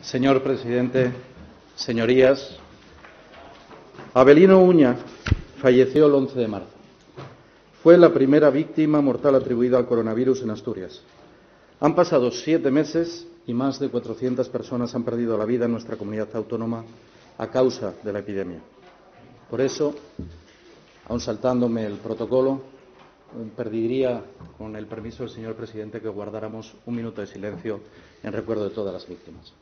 Señor presidente, señorías, Avelino Uña falleció el 11 de marzo. Fue la primera víctima mortal atribuida al coronavirus en Asturias. Han pasado 7 meses y más de 400 personas han perdido la vida en nuestra comunidad autónoma a causa de la epidemia. Por eso, aun saltándome el protocolo, pediría, con el permiso del señor presidente, que guardáramos un minuto de silencio en recuerdo de todas las víctimas.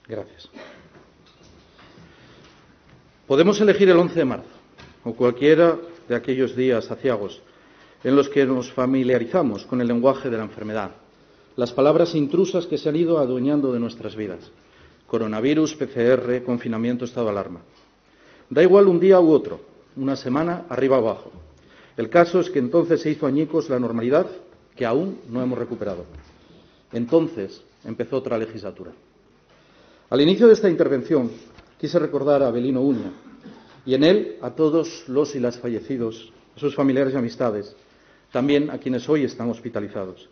Gracias. Podemos elegir el 11 de marzo o cualquiera de aquellos días aciagos en los que nos familiarizamos con el lenguaje de la enfermedad, las palabras intrusas que se han ido adueñando de nuestras vidas: coronavirus, PCR, confinamiento, estado de alarma. Da igual un día u otro, una semana arriba o abajo. El caso es que entonces se hizo añicos la normalidad que aún no hemos recuperado. Entonces empezó otra legislatura. Al inicio de esta intervención quise recordar a Avelino Uña y en él a todos los y las fallecidos, a sus familiares y amistades, también a quienes hoy están hospitalizados.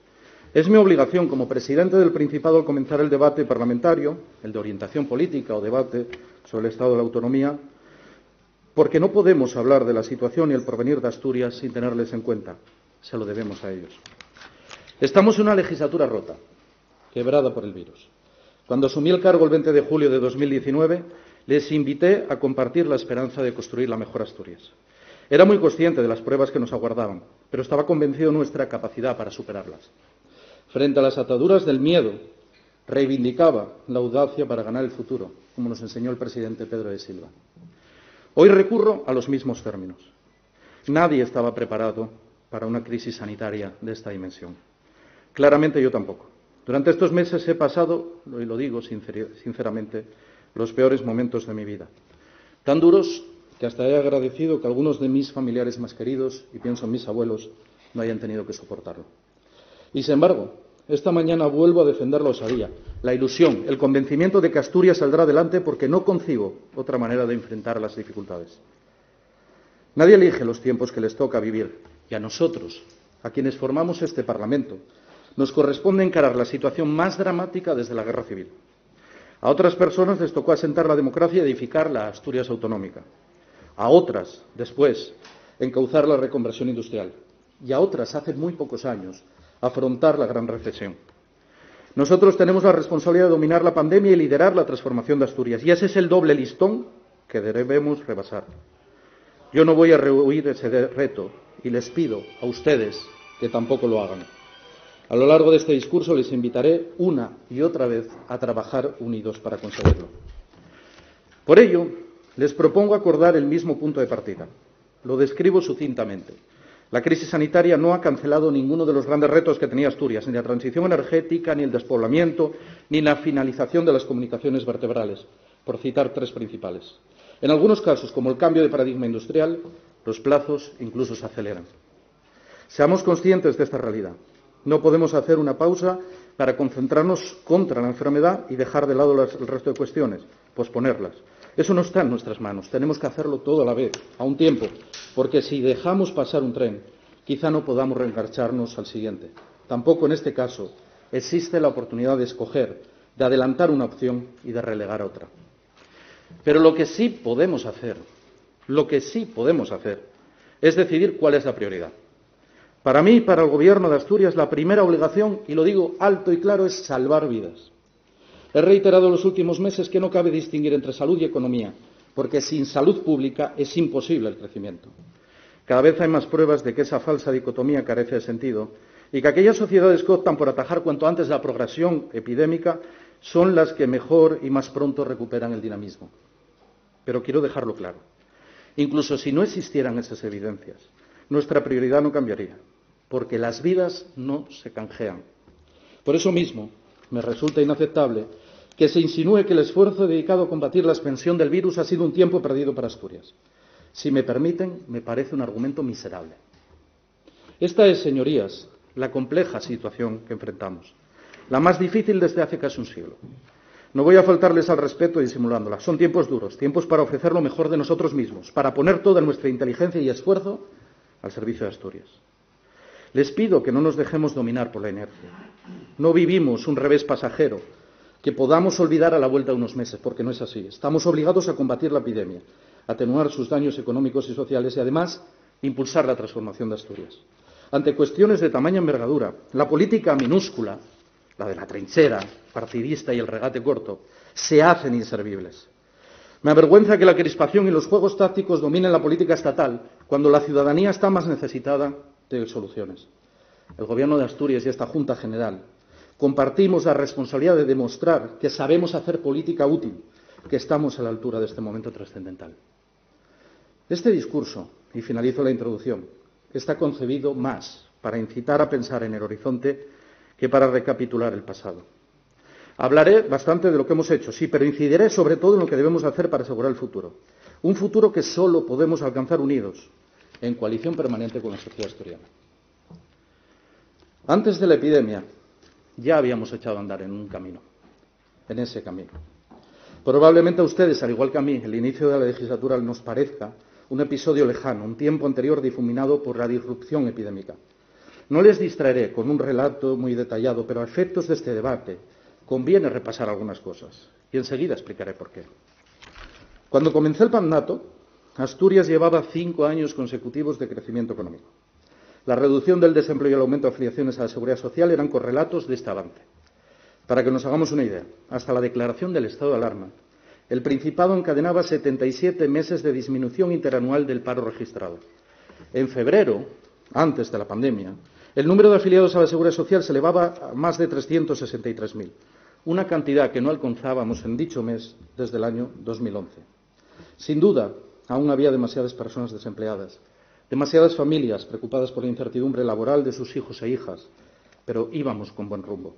Es mi obligación como presidente del Principado, al comenzar el debate parlamentario, el de orientación política o debate sobre el estado de la autonomía, porque no podemos hablar de la situación y el porvenir de Asturias sin tenerles en cuenta. Se lo debemos a ellos. Estamos en una legislatura rota, quebrada por el virus. Cuando asumí el cargo el 20 de julio de 2019, les invité a compartir la esperanza de construir la mejor Asturias. Era muy consciente de las pruebas que nos aguardaban, pero estaba convencido de nuestra capacidad para superarlas. Frente a las ataduras del miedo, reivindicaba la audacia para ganar el futuro, como nos enseñó el presidente Pedro de Silva. Hoy recurro a los mismos términos. Nadie estaba preparado para una crisis sanitaria de esta dimensión. Claramente yo tampoco. Durante estos meses he pasado, y lo digo sinceramente, los peores momentos de mi vida. Tan duros que hasta he agradecido que algunos de mis familiares más queridos, y pienso en mis abuelos, no hayan tenido que soportarlo. Y sin embargo, esta mañana vuelvo a defender la osadía, la ilusión, el convencimiento de que Asturias saldrá adelante, porque no concibo otra manera de enfrentar las dificultades. Nadie elige los tiempos que les toca vivir, y a nosotros, a quienes formamos este Parlamento, nos corresponde encarar la situación más dramática desde la Guerra Civil. A otras personas les tocó asentar la democracia y edificar la Asturias autonómica. A otras, después, encauzar la reconversión industrial. Y a otras, hace muy pocos años, afrontar la gran recesión. Nosotros tenemos la responsabilidad de dominar la pandemia y liderar la transformación de Asturias. Y ese es el doble listón que debemos rebasar. Yo no voy a rehuir ese reto y les pido a ustedes que tampoco lo hagan. A lo largo de este discurso les invitaré una y otra vez a trabajar unidos para conseguirlo. Por ello, les propongo acordar el mismo punto de partida. Lo describo sucintamente. La crisis sanitaria no ha cancelado ninguno de los grandes retos que tenía Asturias, ni la transición energética, ni el despoblamiento, ni la finalización de las comunicaciones vertebrales, por citar 3 principales. En algunos casos, como el cambio de paradigma industrial, los plazos incluso se aceleran. Seamos conscientes de esta realidad. No podemos hacer una pausa para concentrarnos contra la enfermedad y dejar de lado el resto de cuestiones, posponerlas. Eso no está en nuestras manos. Tenemos que hacerlo todo a la vez, a un tiempo, porque si dejamos pasar un tren, quizá no podamos reengancharnos al siguiente. Tampoco en este caso existe la oportunidad de escoger, de adelantar una opción y de relegar otra. Pero lo que sí podemos hacer es decidir cuál es la prioridad. Para mí, para el Gobierno de Asturias, la primera obligación, y lo digo alto y claro, es salvar vidas. He reiterado en los últimos meses que no cabe distinguir entre salud y economía, porque sin salud pública es imposible el crecimiento. Cada vez hay más pruebas de que esa falsa dicotomía carece de sentido y que aquellas sociedades que optan por atajar cuanto antes la progresión epidémica son las que mejor y más pronto recuperan el dinamismo. Pero quiero dejarlo claro. Incluso si no existieran esas evidencias, nuestra prioridad no cambiaría, porque las vidas no se canjean. Por eso mismo, me resulta inaceptable que se insinúe que el esfuerzo dedicado a combatir la expansión del virus ha sido un tiempo perdido para Asturias. Si me permiten, me parece un argumento miserable. Esta es, señorías, la compleja situación que enfrentamos, la más difícil desde hace casi un siglo. No voy a faltarles al respeto disimulándola. Son tiempos duros, tiempos para ofrecer lo mejor de nosotros mismos, para poner toda nuestra inteligencia y esfuerzo al servicio de Asturias. Les pido que no nos dejemos dominar por la inercia. No vivimos un revés pasajero que podamos olvidar a la vuelta de unos meses, porque no es así. Estamos obligados a combatir la epidemia, atenuar sus daños económicos y sociales y, además, impulsar la transformación de Asturias. Ante cuestiones de tamaña envergadura, la política minúscula, la de la trinchera partidista y el regate corto, se hacen inservibles. Me avergüenza que la crispación y los juegos tácticos dominen la política estatal cuando la ciudadanía está más necesitada de soluciones. El Gobierno de Asturias y esta Junta General compartimos la responsabilidad de demostrar que sabemos hacer política útil, que estamos a la altura de este momento trascendental. Este discurso, y finalizo la introducción, está concebido más para incitar a pensar en el horizonte que para recapitular el pasado. Hablaré bastante de lo que hemos hecho, sí, pero incidiré sobre todo en lo que debemos hacer para asegurar el futuro. Un futuro que solo podemos alcanzar unidos, en coalición permanente con la sociedad asturiana. Antes de la epidemia, ya habíamos echado a andar en ese camino. Probablemente a ustedes, al igual que a mí, el inicio de la legislatura nos parezca un episodio lejano, un tiempo anterior difuminado por la disrupción epidémica. No les distraeré con un relato muy detallado, pero a efectos de este debate conviene repasar algunas cosas y enseguida explicaré por qué. Cuando comencé el mandato, Asturias llevaba 5 años consecutivos de crecimiento económico. La reducción del desempleo y el aumento de afiliaciones a la seguridad social eran correlatos de este avance. Para que nos hagamos una idea, hasta la declaración del estado de alarma, el Principado encadenaba 77 meses de disminución interanual del paro registrado. En febrero, antes de la pandemia, el número de afiliados a la seguridad social se elevaba a más de 363.000, una cantidad que no alcanzábamos en dicho mes desde el año 2011. Sin duda, aún había demasiadas personas desempleadas, demasiadas familias preocupadas por la incertidumbre laboral de sus hijos e hijas, pero íbamos con buen rumbo.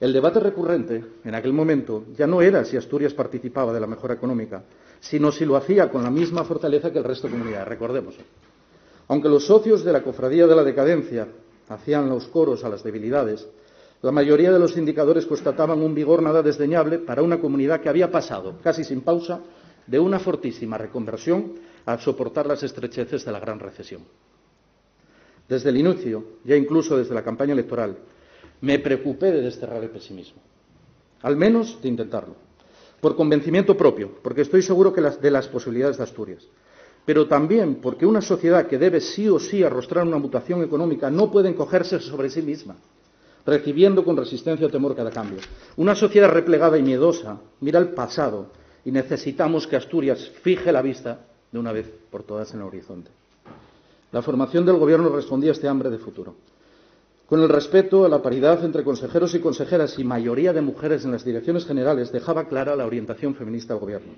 El debate recurrente en aquel momento ya no era si Asturias participaba de la mejora económica, sino si lo hacía con la misma fortaleza que el resto de comunidades, recordémoslo. Aunque los socios de la cofradía de la decadencia hacían los coros a las debilidades, la mayoría de los indicadores constataban un vigor nada desdeñable para una comunidad que había pasado, casi sin pausa, de una fortísima reconversión a soportar las estrecheces de la gran recesión. Desde el inicio, ya incluso desde la campaña electoral, me preocupé de desterrar el pesimismo, al menos de intentarlo, por convencimiento propio, porque estoy seguro de las posibilidades de Asturias, pero también porque una sociedad que debe sí o sí arrostrar una mutación económica no puede encogerse sobre sí misma, recibiendo con resistencia o temor cada cambio. Una sociedad replegada y miedosa mira al pasado y necesitamos que Asturias fije la vista de una vez por todas en el horizonte. La formación del Gobierno respondía a este hambre de futuro. Con el respeto a la paridad entre consejeros y consejeras y mayoría de mujeres en las direcciones generales, dejaba clara la orientación feminista del Gobierno.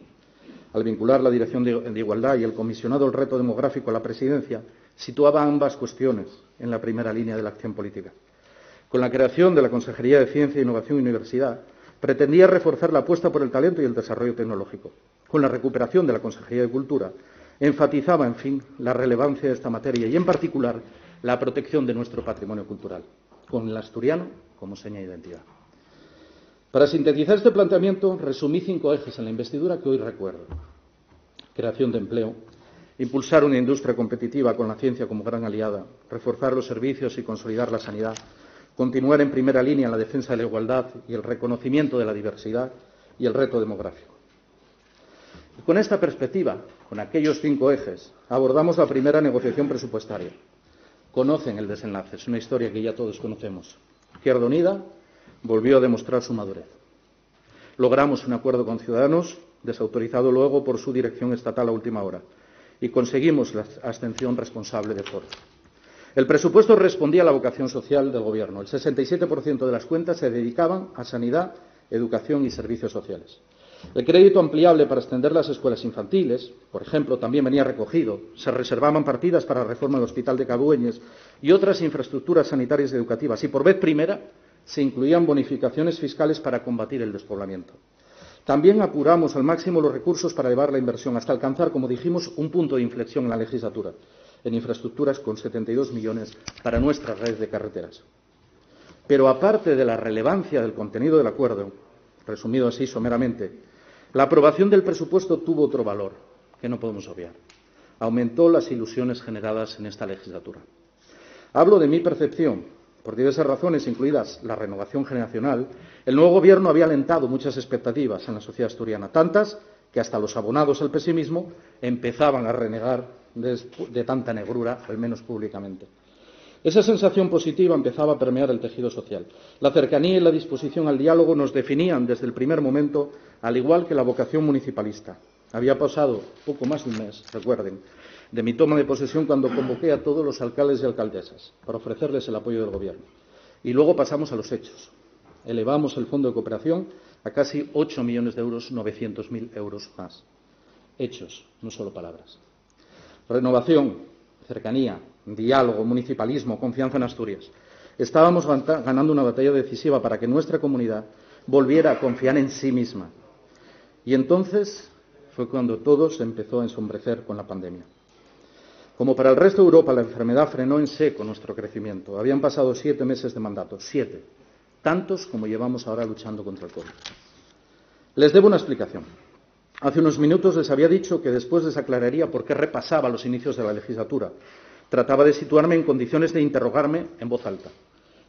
Al vincular la Dirección de Igualdad y el comisionado del reto demográfico a la presidencia, situaba ambas cuestiones en la primera línea de la acción política. Con la creación de la Consejería de Ciencia, Innovación y Universidad, pretendía reforzar la apuesta por el talento y el desarrollo tecnológico. Con la recuperación de la Consejería de Cultura, enfatizaba, en fin, la relevancia de esta materia y, en particular, la protección de nuestro patrimonio cultural, con el asturiano como seña de identidad. Para sintetizar este planteamiento, resumí 5 ejes en la investidura que hoy recuerdo. Creación de empleo, impulsar una industria competitiva con la ciencia como gran aliada, reforzar los servicios y consolidar la sanidad, continuar en primera línea en la defensa de la igualdad y el reconocimiento de la diversidad y el reto demográfico. Y con esta perspectiva, con aquellos 5 ejes, abordamos la primera negociación presupuestaria. conocen el desenlace, es una historia que ya todos conocemos. Izquierda Unida volvió a demostrar su madurez. Logramos un acuerdo con Ciudadanos, desautorizado luego por su dirección estatal a última hora, y conseguimos la abstención responsable de Ford. El presupuesto respondía a la vocación social del Gobierno. El 67% de las cuentas se dedicaban a sanidad, educación y servicios sociales. El crédito ampliable para extender las escuelas infantiles, por ejemplo, también venía recogido. Se reservaban partidas para la reforma del Hospital de Cabueñes y otras infraestructuras sanitarias y educativas. Y por vez primera se incluían bonificaciones fiscales para combatir el despoblamiento. También apuramos al máximo los recursos para elevar la inversión hasta alcanzar, como dijimos, un punto de inflexión en la legislatura en infraestructuras con 72 millones para nuestra red de carreteras. Pero aparte de la relevancia del contenido del acuerdo, resumido así someramente, la aprobación del presupuesto tuvo otro valor que no podemos obviar. Aumentó las ilusiones generadas en esta legislatura. Hablo de mi percepción. Por diversas razones, incluidas la renovación generacional, el nuevo Gobierno había alentado muchas expectativas en la sociedad asturiana, tantas que hasta los abonados al pesimismo empezaban a renegar de tanta negrura, al menos públicamente. Esa sensación positiva empezaba a permear el tejido social. La cercanía y la disposición al diálogo nos definían desde el primer momento, al igual que la vocación municipalista. Había pasado poco más de un mes, recuerden, de mi toma de posesión cuando convoqué a todos los alcaldes y alcaldesas para ofrecerles el apoyo del Gobierno. Y luego pasamos a los hechos. Elevamos el Fondo de Cooperación a casi 8 millones de euros, 900.000 euros más. Hechos, no solo palabras. Renovación, cercanía, diálogo, municipalismo, confianza en Asturias. Estábamos ganando una batalla decisiva para que nuestra comunidad volviera a confiar en sí misma. Y entonces fue cuando todo se empezó a ensombrecer con la pandemia. Como para el resto de Europa, la enfermedad frenó en seco nuestro crecimiento. Habían pasado 7 meses de mandato, 7, tantos como llevamos ahora luchando contra el COVID. Les debo una explicación. Hace unos minutos les había dicho que después les aclararía por qué repasaba los inicios de la legislatura. Trataba de situarme en condiciones de interrogarme en voz alta.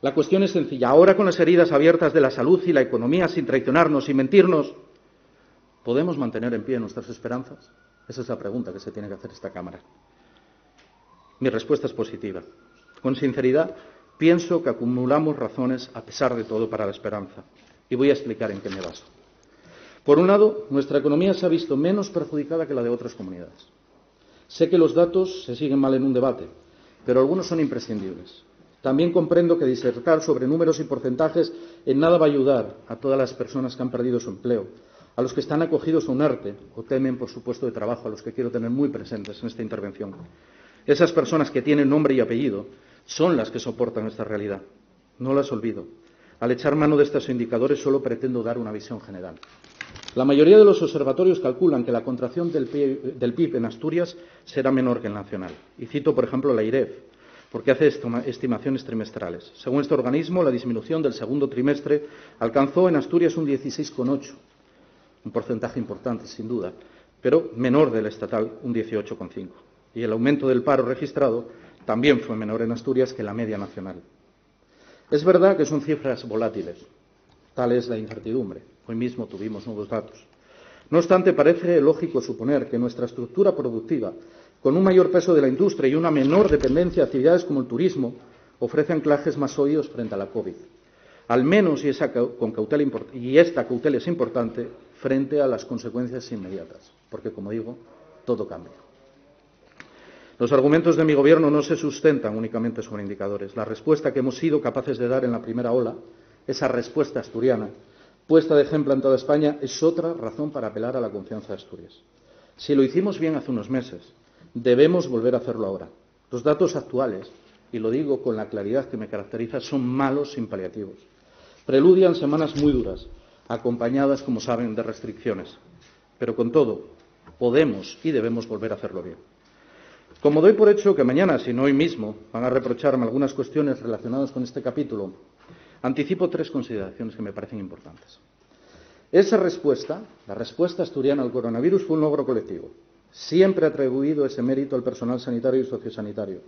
La cuestión es sencilla. Ahora, con las heridas abiertas de la salud y la economía, sin traicionarnos y mentirnos, ¿podemos mantener en pie nuestras esperanzas? Esa es la pregunta que se tiene que hacer esta Cámara. Mi respuesta es positiva. Con sinceridad, pienso que acumulamos razones, a pesar de todo, para la esperanza. Y voy a explicar en qué me baso. Por un lado, nuestra economía se ha visto menos perjudicada que la de otras comunidades. Sé que los datos se siguen mal en un debate, pero algunos son imprescindibles. También comprendo que disertar sobre números y porcentajes en nada va a ayudar a todas las personas que han perdido su empleo, a los que están acogidos a un ERTE o temen por su puesto de trabajo, a los que quiero tener muy presentes en esta intervención. Esas personas que tienen nombre y apellido son las que soportan esta realidad. No las olvido. Al echar mano de estos indicadores solo pretendo dar una visión general. La mayoría de los observatorios calculan que la contracción del PIB en Asturias será menor que el nacional. Y cito, por ejemplo, la IREF, porque hace estimaciones trimestrales. Según este organismo, la disminución del segundo trimestre alcanzó en Asturias un 16,8, un porcentaje importante, sin duda, pero menor del estatal, un 18,5. Y el aumento del paro registrado también fue menor en Asturias que la media nacional. Es verdad que son cifras volátiles, tal es la incertidumbre. Hoy mismo tuvimos nuevos datos. No obstante, parece lógico suponer que nuestra estructura productiva, con un mayor peso de la industria y una menor dependencia de actividades como el turismo, ofrece anclajes más sólidos frente a la COVID. Al menos, y esta cautela es importante, frente a las consecuencias inmediatas, porque, como digo, todo cambia. Los argumentos de mi Gobierno no se sustentan únicamente sobre indicadores. La respuesta que hemos sido capaces de dar en la primera ola, esa respuesta asturiana, puesta de ejemplo en toda España, es otra razón para apelar a la confianza de Asturias. Si lo hicimos bien hace unos meses, debemos volver a hacerlo ahora. Los datos actuales, y lo digo con la claridad que me caracteriza, son malos sin paliativos. Preludian semanas muy duras, acompañadas, como saben, de restricciones. Pero con todo, podemos y debemos volver a hacerlo bien. Como doy por hecho que mañana, si no hoy mismo, van a reprocharme algunas cuestiones relacionadas con este capítulo, anticipo 3 consideraciones que me parecen importantes. Esa respuesta, la respuesta asturiana al coronavirus, fue un logro colectivo. Siempre he atribuido ese mérito al personal sanitario y sociosanitario.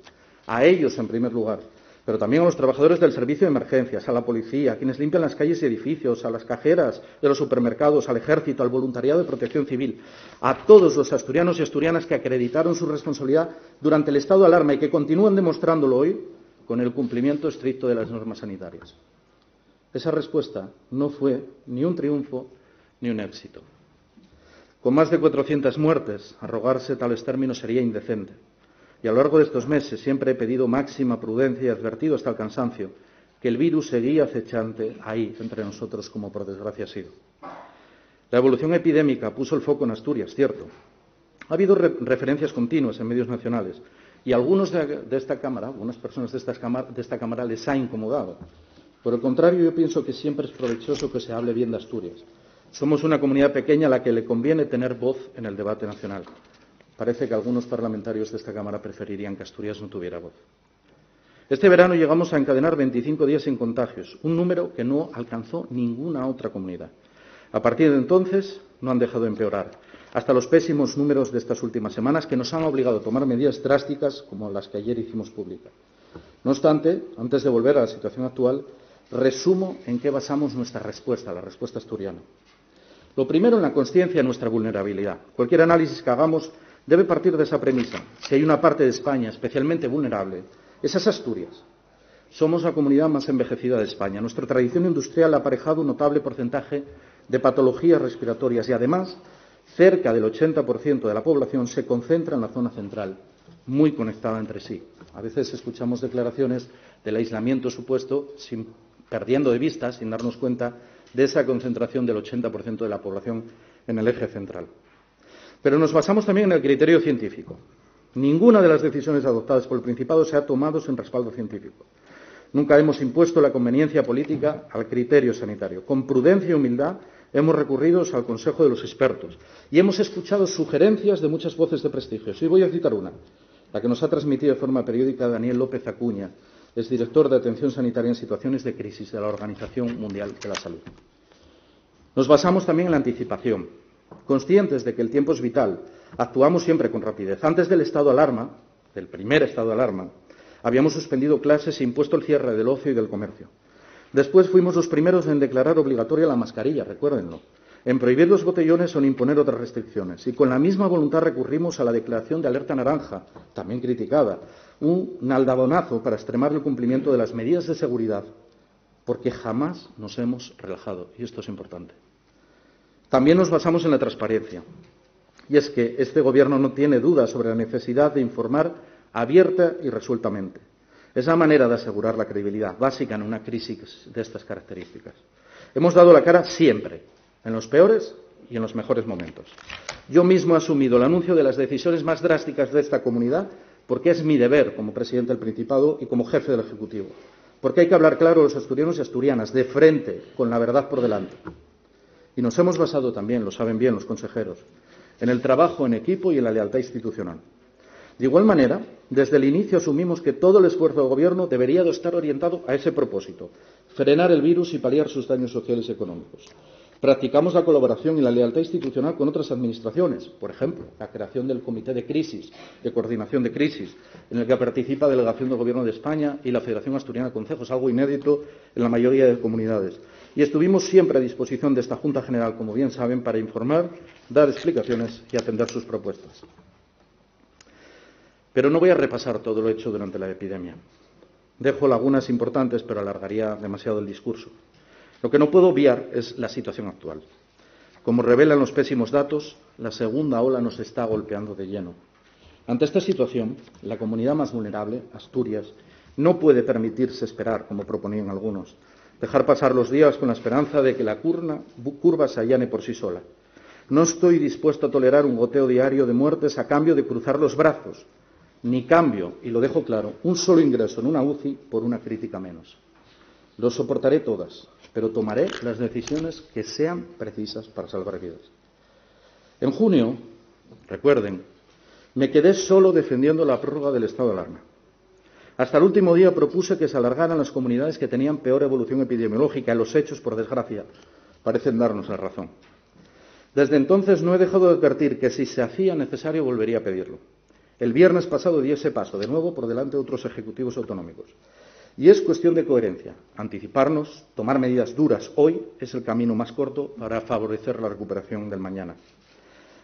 A ellos, en primer lugar, pero también a los trabajadores del servicio de emergencias, a la policía, a quienes limpian las calles y edificios, a las cajeras de los supermercados, al ejército, al voluntariado de protección civil, a todos los asturianos y asturianas que acreditaron su responsabilidad durante el estado de alarma y que continúan demostrándolo hoy con el cumplimiento estricto de las normas sanitarias. Esa respuesta no fue ni un triunfo ni un éxito. Con más de 400 muertes, arrogarse tales términos sería indecente. Y a lo largo de estos meses siempre he pedido máxima prudencia y advertido hasta el cansancio que el virus seguía acechante ahí, entre nosotros, como por desgracia ha sido. La evolución epidémica puso el foco en Asturias, cierto. Ha habido referencias continuas en medios nacionales y a algunos de esta Cámara, algunas personas de esta Cámara les ha incomodado. Por el contrario, yo pienso que siempre es provechoso que se hable bien de Asturias. Somos una comunidad pequeña a la que le conviene tener voz en el debate nacional. Parece que algunos parlamentarios de esta Cámara preferirían que Asturias no tuviera voz. Este verano llegamos a encadenar 25 días sin contagios, un número que no alcanzó ninguna otra comunidad. A partir de entonces no han dejado de empeorar, hasta los pésimos números de estas últimas semanas que nos han obligado a tomar medidas drásticas como las que ayer hicimos públicas. No obstante, antes de volver a la situación actual, resumo en qué basamos nuestra respuesta, la respuesta asturiana. Lo primero, en la consciencia de nuestra vulnerabilidad. Cualquier análisis que hagamos debe partir de esa premisa. Si hay una parte de España especialmente vulnerable, esa es Asturias. Somos la comunidad más envejecida de España. Nuestra tradición industrial ha aparejado un notable porcentaje de patologías respiratorias y, además, cerca del 80% de la población se concentra en la zona central, muy conectada entre sí. A veces escuchamos declaraciones del aislamiento supuesto, perdiendo de vista, sin darnos cuenta, de esa concentración del 80% de la población en el eje central. Pero nos basamos también en el criterio científico. Ninguna de las decisiones adoptadas por el Principado se ha tomado sin respaldo científico. Nunca hemos impuesto la conveniencia política al criterio sanitario. Con prudencia y humildad hemos recurrido al consejo de los expertos y hemos escuchado sugerencias de muchas voces de prestigio. Y voy a citar una, la que nos ha transmitido de forma periódica Daniel López Acuña, es director de Atención Sanitaria en Situaciones de Crisis de la Organización Mundial de la Salud. Nos basamos también en la anticipación. Conscientes de que el tiempo es vital, actuamos siempre con rapidez. Antes del estado de alarma, del primer estado de alarma, habíamos suspendido clases e impuesto el cierre del ocio y del comercio. Después fuimos los primeros en declarar obligatoria la mascarilla, recuérdenlo, en prohibir los botellones o en imponer otras restricciones. Y con la misma voluntad recurrimos a la declaración de alerta naranja, también criticada, un aldabonazo para extremar el cumplimiento de las medidas de seguridad, porque jamás nos hemos relajado, y esto es importante. También nos basamos en la transparencia, y es que este Gobierno no tiene dudas sobre la necesidad de informar abierta y resueltamente. Es la manera de asegurar la credibilidad básica en una crisis de estas características. Hemos dado la cara siempre, en los peores y en los mejores momentos. Yo mismo he asumido el anuncio de las decisiones más drásticas de esta comunidad porque es mi deber como presidente del Principado y como jefe del Ejecutivo. Porque hay que hablar claro a los asturianos y asturianas, de frente, con la verdad por delante. Y nos hemos basado también, lo saben bien los consejeros, en el trabajo en equipo y en la lealtad institucional. De igual manera, desde el inicio asumimos que todo el esfuerzo del Gobierno debería de estar orientado a ese propósito, frenar el virus y paliar sus daños sociales y económicos. Practicamos la colaboración y la lealtad institucional con otras administraciones, por ejemplo, la creación del Comité de Crisis, de Coordinación de Crisis, en el que participa la Delegación del Gobierno de España y la Federación Asturiana de Concejos, algo inédito en la mayoría de comunidades. Y estuvimos siempre a disposición de esta Junta General, como bien saben, para informar, dar explicaciones y atender sus propuestas. Pero no voy a repasar todo lo hecho durante la epidemia. Dejo lagunas importantes, pero alargaría demasiado el discurso. Lo que no puedo obviar es la situación actual. Como revelan los pésimos datos, la segunda ola nos está golpeando de lleno. Ante esta situación, la comunidad más vulnerable, Asturias, no puede permitirse esperar, como proponían algunos, dejar pasar los días con la esperanza de que la curva se allane por sí sola. No estoy dispuesto a tolerar un goteo diario de muertes a cambio de cruzar los brazos, ni cambio, y lo dejo claro, un solo ingreso en una UCI por una crítica menos. Lo soportaré todas, pero tomaré las decisiones que sean precisas para salvar vidas. En junio, recuerden, me quedé solo defendiendo la prórroga del estado de alarma. Hasta el último día propuse que se alargaran las comunidades que tenían peor evolución epidemiológica. Los hechos, por desgracia, parecen darnos la razón. Desde entonces no he dejado de advertir que si se hacía necesario volvería a pedirlo. El viernes pasado di ese paso, de nuevo por delante de otros ejecutivos autonómicos. Y es cuestión de coherencia. Anticiparnos, tomar medidas duras hoy es el camino más corto para favorecer la recuperación del mañana.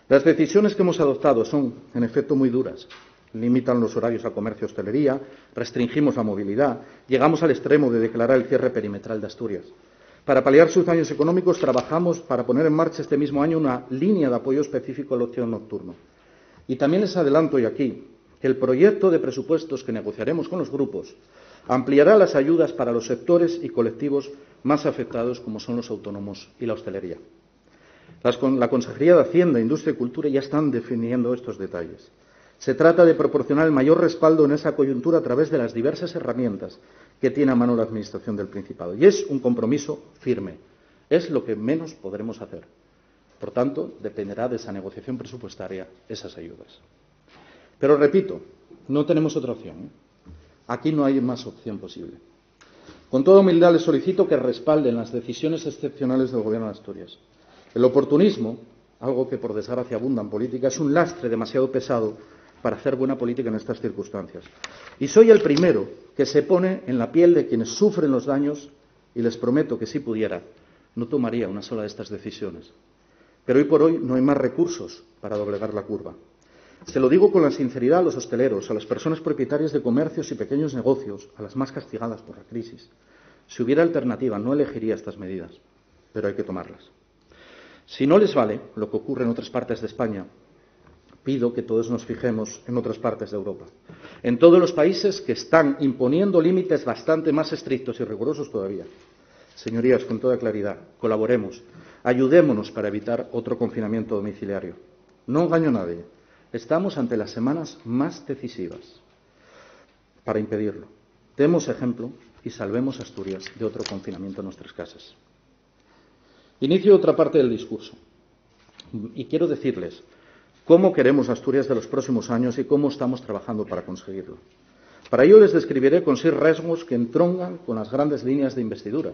Las decisiones que hemos adoptado son, en efecto, muy duras. Limitan los horarios al comercio y hostelería, restringimos la movilidad, llegamos al extremo de declarar el cierre perimetral de Asturias. Para paliar sus daños económicos, trabajamos para poner en marcha este mismo año una línea de apoyo específico al ocio nocturno. Y también les adelanto hoy aquí que el proyecto de presupuestos que negociaremos con los grupos ampliará las ayudas para los sectores y colectivos más afectados, como son los autónomos y la hostelería. La Consejería de Hacienda, Industria y Cultura ya están definiendo estos detalles. Se trata de proporcionar el mayor respaldo en esa coyuntura a través de las diversas herramientas que tiene a mano la Administración del Principado. Y es un compromiso firme. Es lo que menos podremos hacer. Por tanto, dependerá de esa negociación presupuestaria esas ayudas. Pero repito, no tenemos otra opción. Aquí no hay más opción posible. Con toda humildad les solicito que respalden las decisiones excepcionales del Gobierno de Asturias. El oportunismo, algo que por desgracia abunda en política, es un lastre demasiado pesado para hacer buena política en estas circunstancias. Y soy el primero que se pone en la piel de quienes sufren los daños y les prometo que si pudiera, no tomaría una sola de estas decisiones. Pero hoy por hoy no hay más recursos para doblegar la curva. Se lo digo con la sinceridad a los hosteleros, a las personas propietarias de comercios y pequeños negocios, a las más castigadas por la crisis. Si hubiera alternativa, no elegiría estas medidas, pero hay que tomarlas. Si no les vale lo que ocurre en otras partes de España, pido que todos nos fijemos en otras partes de Europa, en todos los países que están imponiendo límites bastante más estrictos y rigurosos todavía. Señorías, con toda claridad, colaboremos, ayudémonos para evitar otro confinamiento domiciliario. No engaño a nadie, estamos ante las semanas más decisivas para impedirlo. Demos ejemplo y salvemos a Asturias de otro confinamiento en nuestras casas. Inicio otra parte del discurso y quiero decirles cómo queremos Asturias de los próximos años y cómo estamos trabajando para conseguirlo. Para ello les describiré con 6 rasgos que entroncan con las grandes líneas de investidura.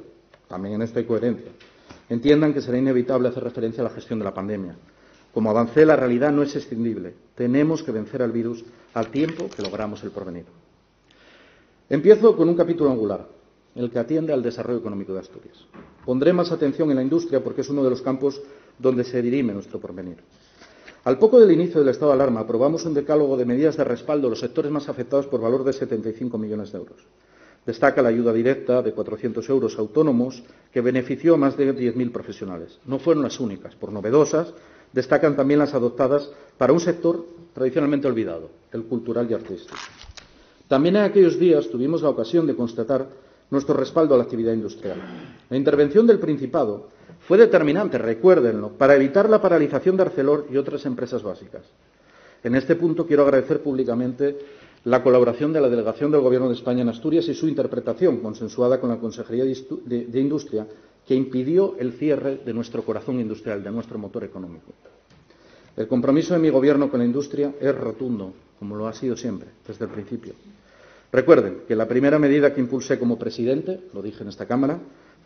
También en esta hay coherencia. Entiendan que será inevitable hacer referencia a la gestión de la pandemia. Como avancé, la realidad no es escindible. Tenemos que vencer al virus al tiempo que logramos el porvenir. Empiezo con un capítulo angular, el que atiende al desarrollo económico de Asturias. Pondré más atención en la industria porque es uno de los campos donde se dirime nuestro porvenir. Al poco del inicio del estado de alarma, aprobamos un decálogo de medidas de respaldo a los sectores más afectados por valor de 75 millones de euros. Destaca la ayuda directa de 400 euros a autónomos, que benefició a más de 10.000 profesionales. No fueron las únicas. Por novedosas, destacan también las adoptadas para un sector tradicionalmente olvidado, el cultural y artístico. También en aquellos días tuvimos la ocasión de constatar nuestro respaldo a la actividad industrial. La intervención del Principado fue determinante, recuérdenlo, para evitar la paralización de Arcelor y otras empresas básicas. En este punto quiero agradecer públicamente la colaboración de la Delegación del Gobierno de España en Asturias y su interpretación, consensuada con la Consejería de Industria, que impidió el cierre de nuestro corazón industrial, de nuestro motor económico. El compromiso de mi Gobierno con la industria es rotundo, como lo ha sido siempre, desde el principio. Recuerden que la primera medida que impulsé como presidente, lo dije en esta Cámara,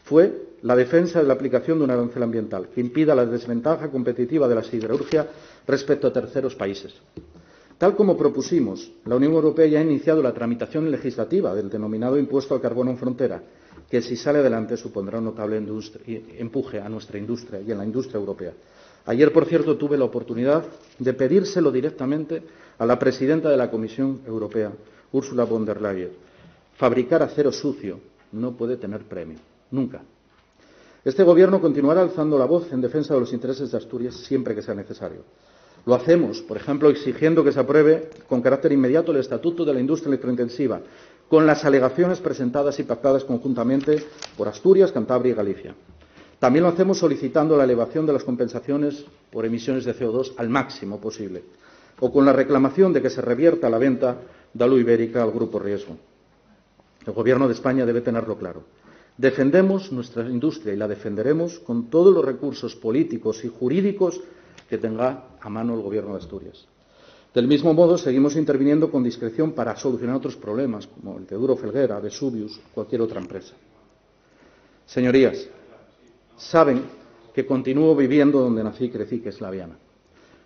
fue la defensa de la aplicación de un arancel ambiental que impida la desventaja competitiva de la siderurgia respecto a terceros países. Tal como propusimos, la Unión Europea ya ha iniciado la tramitación legislativa del denominado impuesto al carbono en frontera, que si sale adelante supondrá un notable empuje a nuestra industria y en la industria europea. Ayer, por cierto, tuve la oportunidad de pedírselo directamente a la presidenta de la Comisión Europea, Ursula von der Leyen. Fabricar acero sucio no puede tener premio. Nunca. Este Gobierno continuará alzando la voz en defensa de los intereses de Asturias siempre que sea necesario. Lo hacemos, por ejemplo, exigiendo que se apruebe con carácter inmediato el Estatuto de la Industria Electrointensiva, con las alegaciones presentadas y pactadas conjuntamente por Asturias, Cantabria y Galicia. También lo hacemos solicitando la elevación de las compensaciones por emisiones de CO2 al máximo posible, o con la reclamación de que se revierta la venta de Alu Ibérica al Grupo Riesgo. El Gobierno de España debe tenerlo claro. Defendemos nuestra industria y la defenderemos con todos los recursos políticos y jurídicos que tenga a mano el Gobierno de Asturias. Del mismo modo, seguimos interviniendo con discreción para solucionar otros problemas, como el de Duro Felguera, Vesuvius, cualquier otra empresa. Señorías, saben que continúo viviendo donde nací y crecí, que es la Viana.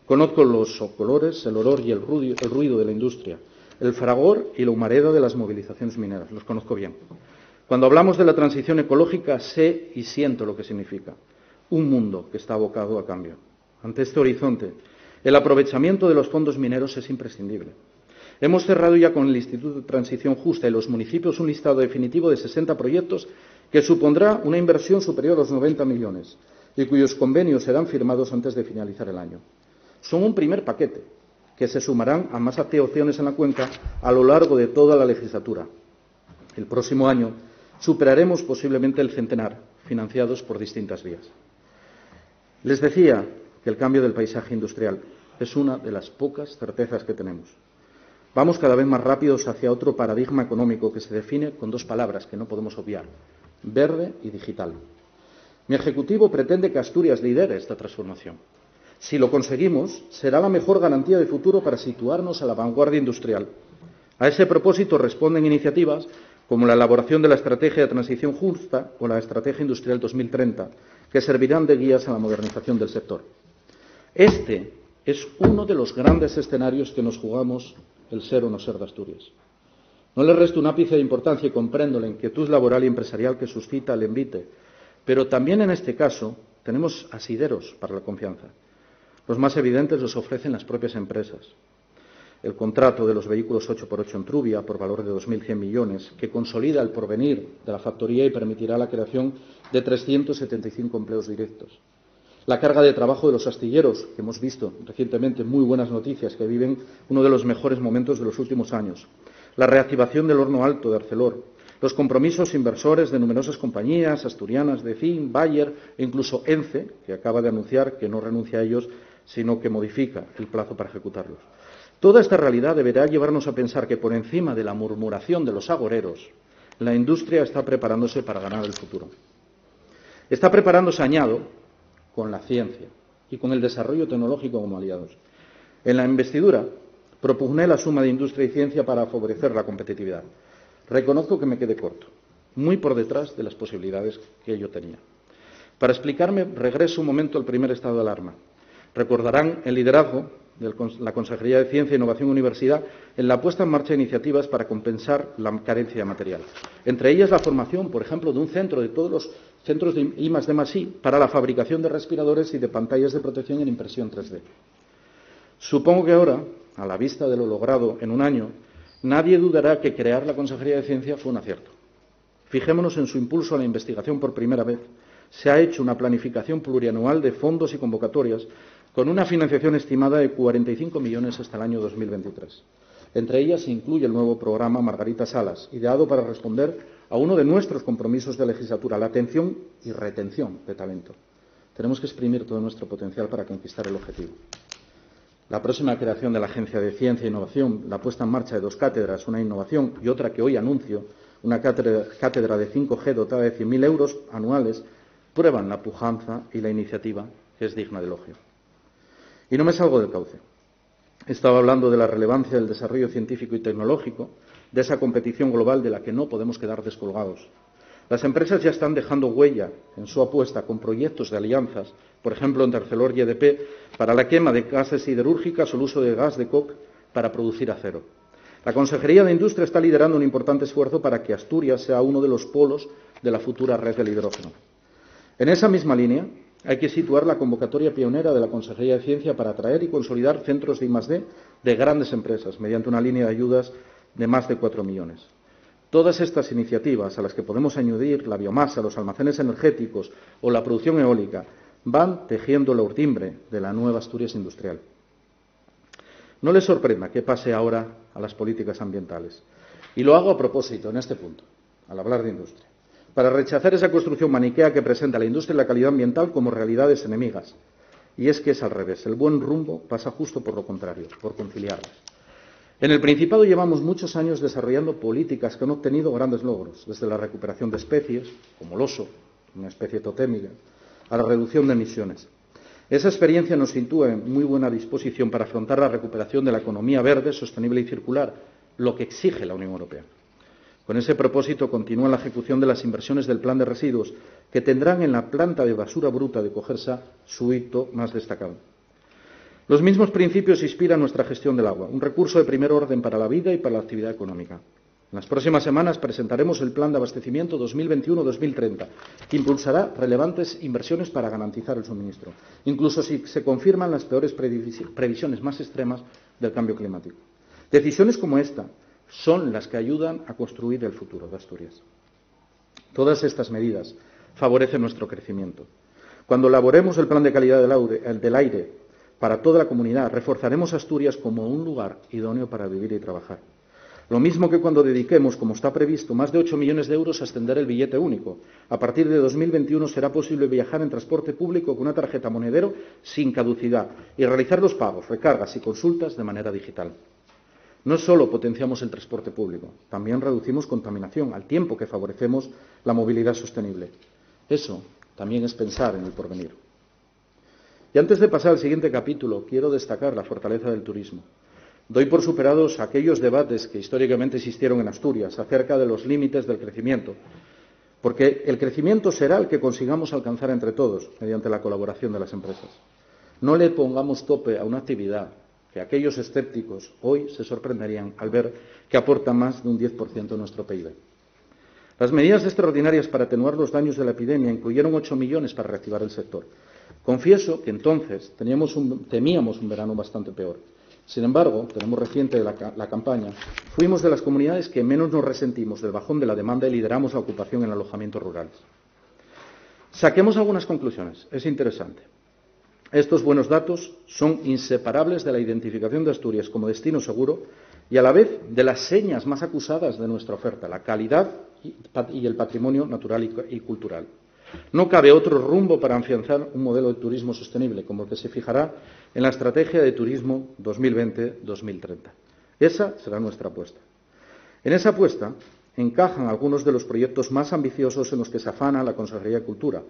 Conozco los colores, el olor y el ruido de la industria. el fragor y la humareda de las movilizaciones mineras. Los conozco bien. Cuando hablamos de la transición ecológica, sé y siento lo que significa. Un mundo que está abocado a cambio. Ante este horizonte, el aprovechamiento de los fondos mineros es imprescindible. Hemos cerrado ya con el Instituto de Transición Justa y los municipios un listado definitivo de 60 proyectos que supondrá una inversión superior a los 90 millones y cuyos convenios serán firmados antes de finalizar el año. Son un primer paquete que se sumarán a más actuaciones en la cuenca a lo largo de toda la legislatura. El próximo año superaremos posiblemente el centenar, financiados por distintas vías. Les decía que el cambio del paisaje industrial es una de las pocas certezas que tenemos. Vamos cada vez más rápidos hacia otro paradigma económico que se define con dos palabras que no podemos obviar: verde y digital. Mi Ejecutivo pretende que Asturias lidere esta transformación. Si lo conseguimos, será la mejor garantía de futuro para situarnos a la vanguardia industrial. A ese propósito responden iniciativas como la elaboración de la Estrategia de Transición Justa o la Estrategia Industrial 2030, que servirán de guías a la modernización del sector. Este es uno de los grandes escenarios que nos jugamos el ser o no ser de Asturias. No le resto un ápice de importancia y comprendo la inquietud laboral y empresarial que suscita el envite, pero también en este caso tenemos asideros para la confianza. Los más evidentes los ofrecen las propias empresas. El contrato de los vehículos 8x8 en Trubia, por valor de 2.100 millones, que consolida el porvenir de la factoría y permitirá la creación de 375 empleos directos. La carga de trabajo de los astilleros, que hemos visto recientemente muy buenas noticias, que viven uno de los mejores momentos de los últimos años. La reactivación del horno alto de Arcelor. Los compromisos inversores de numerosas compañías asturianas, de CIN, Bayer e incluso ENCE, que acaba de anunciar que no renuncia a ellos, sino que modifica el plazo para ejecutarlos. Toda esta realidad deberá llevarnos a pensar que por encima de la murmuración de los agoreros, la industria está preparándose para ganar el futuro. Está preparándose, añado, con la ciencia y con el desarrollo tecnológico como aliados. En la investidura propugné la suma de industria y ciencia para favorecer la competitividad. Reconozco que me quedé corto, muy por detrás de las posibilidades que yo tenía. Para explicarme, regreso un momento al primer estado de alarma. Recordarán el liderazgo de la Consejería de Ciencia, Innovación y Universidad en la puesta en marcha de iniciativas para compensar la carencia de material. Entre ellas la formación, por ejemplo, de un centro, de todos los centros de I+D+I, para la fabricación de respiradores y de pantallas de protección en impresión 3D. Supongo que ahora, a la vista de lo logrado en un año, nadie dudará que crear la Consejería de Ciencia fue un acierto. Fijémonos en su impulso a la investigación por primera vez. Se ha hecho una planificación plurianual de fondos y convocatorias con una financiación estimada de 45 millones hasta el año 2023. Entre ellas se incluye el nuevo programa Margarita Salas, ideado para responder a uno de nuestros compromisos de legislatura, la atención y retención de talento. Tenemos que exprimir todo nuestro potencial para conquistar el objetivo. La próxima creación de la Agencia de Ciencia e Innovación, la puesta en marcha de 2 cátedras, una innovación y otra que hoy anuncio, una cátedra de 5G dotada de 100.000 euros anuales, prueban la pujanza y la iniciativa que es digna de elogio. Y no me salgo del cauce. Estaba hablando de la relevancia del desarrollo científico y tecnológico, de esa competición global de la que no podemos quedar descolgados. Las empresas ya están dejando huella en su apuesta con proyectos de alianzas, por ejemplo, entre Arcelor y EDP, para la quema de gases siderúrgicas o el uso de gas de coke para producir acero. La Consejería de Industria está liderando un importante esfuerzo para que Asturias sea uno de los polos de la futura red del hidrógeno. En esa misma línea, hay que situar la convocatoria pionera de la Consejería de Ciencia para atraer y consolidar centros de I+D de grandes empresas, mediante una línea de ayudas de más de 4 millones. Todas estas iniciativas, a las que podemos añadir la biomasa, los almacenes energéticos o la producción eólica, van tejiendo la urdimbre de la nueva Asturias industrial. No les sorprenda que pase ahora a las políticas ambientales. Y lo hago a propósito, en este punto, al hablar de industria, para rechazar esa construcción maniquea que presenta la industria y la calidad ambiental como realidades enemigas. Y es que es al revés. El buen rumbo pasa justo por lo contrario, por conciliarlas. En el Principado llevamos muchos años desarrollando políticas que han obtenido grandes logros, desde la recuperación de especies, como el oso, una especie totémica, a la reducción de emisiones. Esa experiencia nos sitúa en muy buena disposición para afrontar la recuperación de la economía verde, sostenible y circular, lo que exige la Unión Europea. Con ese propósito continúa la ejecución de las inversiones del plan de residuos, que tendrán en la planta de basura bruta de Cogersa su hito más destacado. Los mismos principios inspiran nuestra gestión del agua, un recurso de primer orden para la vida y para la actividad económica. En las próximas semanas presentaremos el Plan de Abastecimiento 2021-2030, que impulsará relevantes inversiones para garantizar el suministro, incluso si se confirman las peores previsiones más extremas del cambio climático. Decisiones como esta son las que ayudan a construir el futuro de Asturias. Todas estas medidas favorecen nuestro crecimiento. Cuando elaboremos el plan de calidad del aire para toda la comunidad, reforzaremos Asturias como un lugar idóneo para vivir y trabajar. Lo mismo que cuando dediquemos, como está previsto, más de 8 millones de euros a extender el billete único. A partir de 2021 será posible viajar en transporte público con una tarjeta monedero sin caducidad y realizar los pagos, recargas y consultas de manera digital. No solo potenciamos el transporte público, también reducimos contaminación al tiempo que favorecemos la movilidad sostenible. Eso también es pensar en el porvenir. Y antes de pasar al siguiente capítulo, quiero destacar la fortaleza del turismo. Doy por superados aquellos debates que históricamente existieron en Asturias acerca de los límites del crecimiento, porque el crecimiento será el que consigamos alcanzar entre todos mediante la colaboración de las empresas. No le pongamos tope a una actividad que aquellos escépticos hoy se sorprenderían al ver que aporta más de un 10% a nuestro PIB. Las medidas extraordinarias para atenuar los daños de la epidemia incluyeron 8 millones para reactivar el sector. Confieso que entonces temíamos un verano bastante peor. Sin embargo, tenemos reciente la campaña, fuimos de las comunidades que menos nos resentimos del bajón de la demanda y lideramos la ocupación en alojamientos rurales. Saquemos algunas conclusiones. Es interesante. Estos buenos datos son inseparables de la identificación de Asturias como destino seguro y a la vez de las señas más acusadas de nuestra oferta, la calidad y el patrimonio natural y cultural. No cabe otro rumbo para afianzar un modelo de turismo sostenible como el que se fijará en la Estrategia de Turismo 2020-2030. Esa será nuestra apuesta. En esa apuesta encajan algunos de los proyectos más ambiciosos en los que se afana la Consejería de Cultura.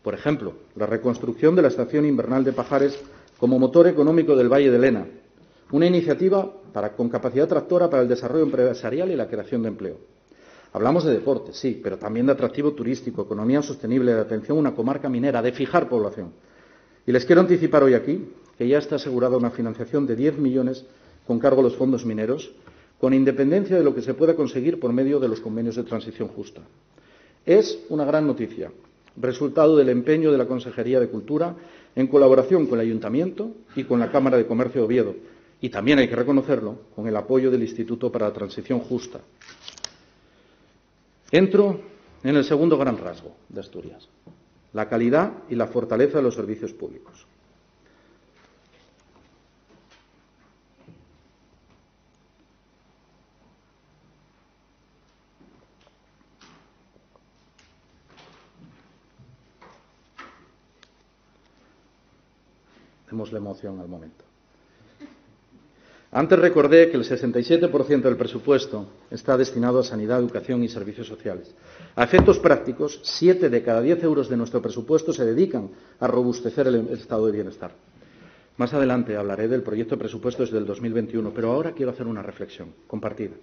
Por ejemplo, la reconstrucción de la Estación Invernal de Pajares como motor económico del Valle de Lena, una iniciativa con capacidad tractora para el desarrollo empresarial y la creación de empleo. Hablamos de deporte, sí, pero también de atractivo turístico, economía sostenible, de atención a una comarca minera, de fijar población. Y les quiero anticipar hoy aquí que ya está asegurada una financiación de 10 millones con cargo a los fondos mineros, con independencia de lo que se pueda conseguir por medio de los convenios de transición justa. Es una gran noticia, resultado del empeño de la Consejería de Cultura en colaboración con el Ayuntamiento y con la Cámara de Comercio de Oviedo, y también hay que reconocerlo, con el apoyo del Instituto para la Transición Justa. Entro en el segundo gran rasgo de Asturias, la calidad y la fortaleza de los servicios públicos. Démosle emoción al momento. Antes recordé que el 67% del presupuesto está destinado a sanidad, educación y servicios sociales. A efectos prácticos, 7 de cada 10 euros de nuestro presupuesto se dedican a robustecer el estado de bienestar. Más adelante hablaré del proyecto de presupuestos del 2021, pero ahora quiero hacer una reflexión compartida.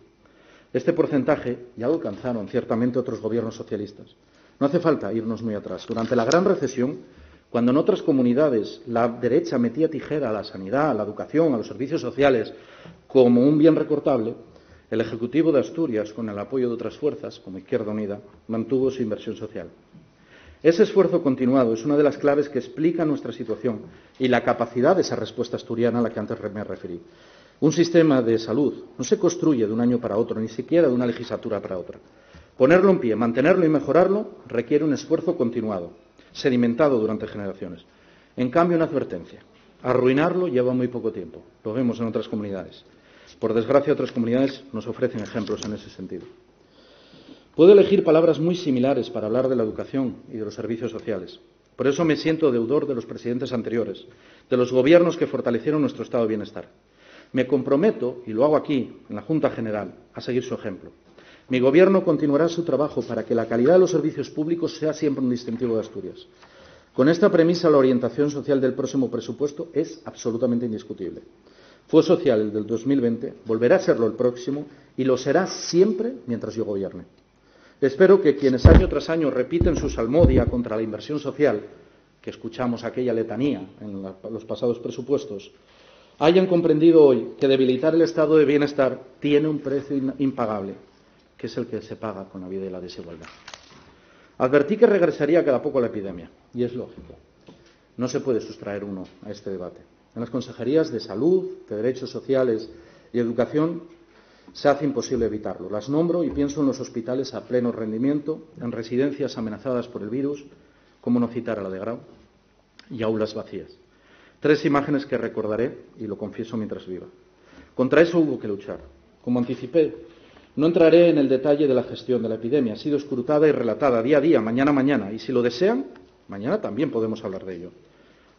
Este porcentaje ya lo alcanzaron ciertamente otros gobiernos socialistas. No hace falta irnos muy atrás. Durante la gran recesión, cuando en otras comunidades la derecha metía tijera a la sanidad, a la educación, a los servicios sociales como un bien recortable, el Ejecutivo de Asturias, con el apoyo de otras fuerzas, como Izquierda Unida, mantuvo su inversión social. Ese esfuerzo continuado es una de las claves que explica nuestra situación y la capacidad de esa respuesta asturiana a la que antes me referí. Un sistema de salud no se construye de un año para otro, ni siquiera de una legislatura para otra. Ponerlo en pie, mantenerlo y mejorarlo requiere un esfuerzo continuado, sedimentado durante generaciones. En cambio, una advertencia. Arruinarlo lleva muy poco tiempo. Lo vemos en otras comunidades. Por desgracia, otras comunidades nos ofrecen ejemplos en ese sentido. Puedo elegir palabras muy similares para hablar de la educación y de los servicios sociales. Por eso me siento deudor de los presidentes anteriores, de los gobiernos que fortalecieron nuestro estado de bienestar. Me comprometo, y lo hago aquí, en la Junta General, a seguir su ejemplo. Mi Gobierno continuará su trabajo para que la calidad de los servicios públicos sea siempre un distintivo de Asturias. Con esta premisa, la orientación social del próximo presupuesto es absolutamente indiscutible. Fue social el del 2020, volverá a serlo el próximo y lo será siempre mientras yo gobierne. Espero que quienes año tras año repiten su salmodia contra la inversión social que escuchamos aquella letanía en los pasados presupuestos, hayan comprendido hoy que debilitar el estado de bienestar tiene un precio impagable, que es el que se paga con la vida y la desigualdad. Advertí que regresaría cada poco la epidemia, y es lógico. No se puede sustraer uno a este debate. En las consejerías de Salud, de Derechos Sociales y Educación se hace imposible evitarlo. Las nombro y pienso en los hospitales a pleno rendimiento, en residencias amenazadas por el virus, como no citar a la de Grau, y aulas vacías. 3 imágenes que recordaré, y lo confieso mientras viva. Contra eso hubo que luchar. Como anticipé, no entraré en el detalle de la gestión de la epidemia. Ha sido escrutada y relatada día a día, mañana a mañana, y si lo desean, mañana también podemos hablar de ello.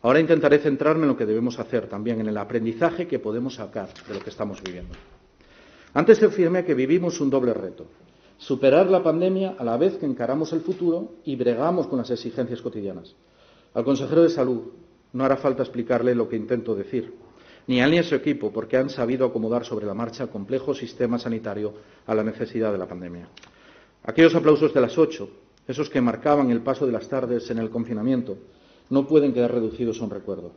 Ahora intentaré centrarme en lo que debemos hacer también, en el aprendizaje que podemos sacar de lo que estamos viviendo. Antes afirmé que vivimos un doble reto: superar la pandemia a la vez que encaramos el futuro y bregamos con las exigencias cotidianas. Al consejero de Salud no hará falta explicarle lo que intento decir, ni a él ni a su equipo, porque han sabido acomodar sobre la marcha el complejo sistema sanitario a la necesidad de la pandemia. Aquellos aplausos de las 8, esos que marcaban el paso de las tardes en el confinamiento, no pueden quedar reducidos a un recuerdo.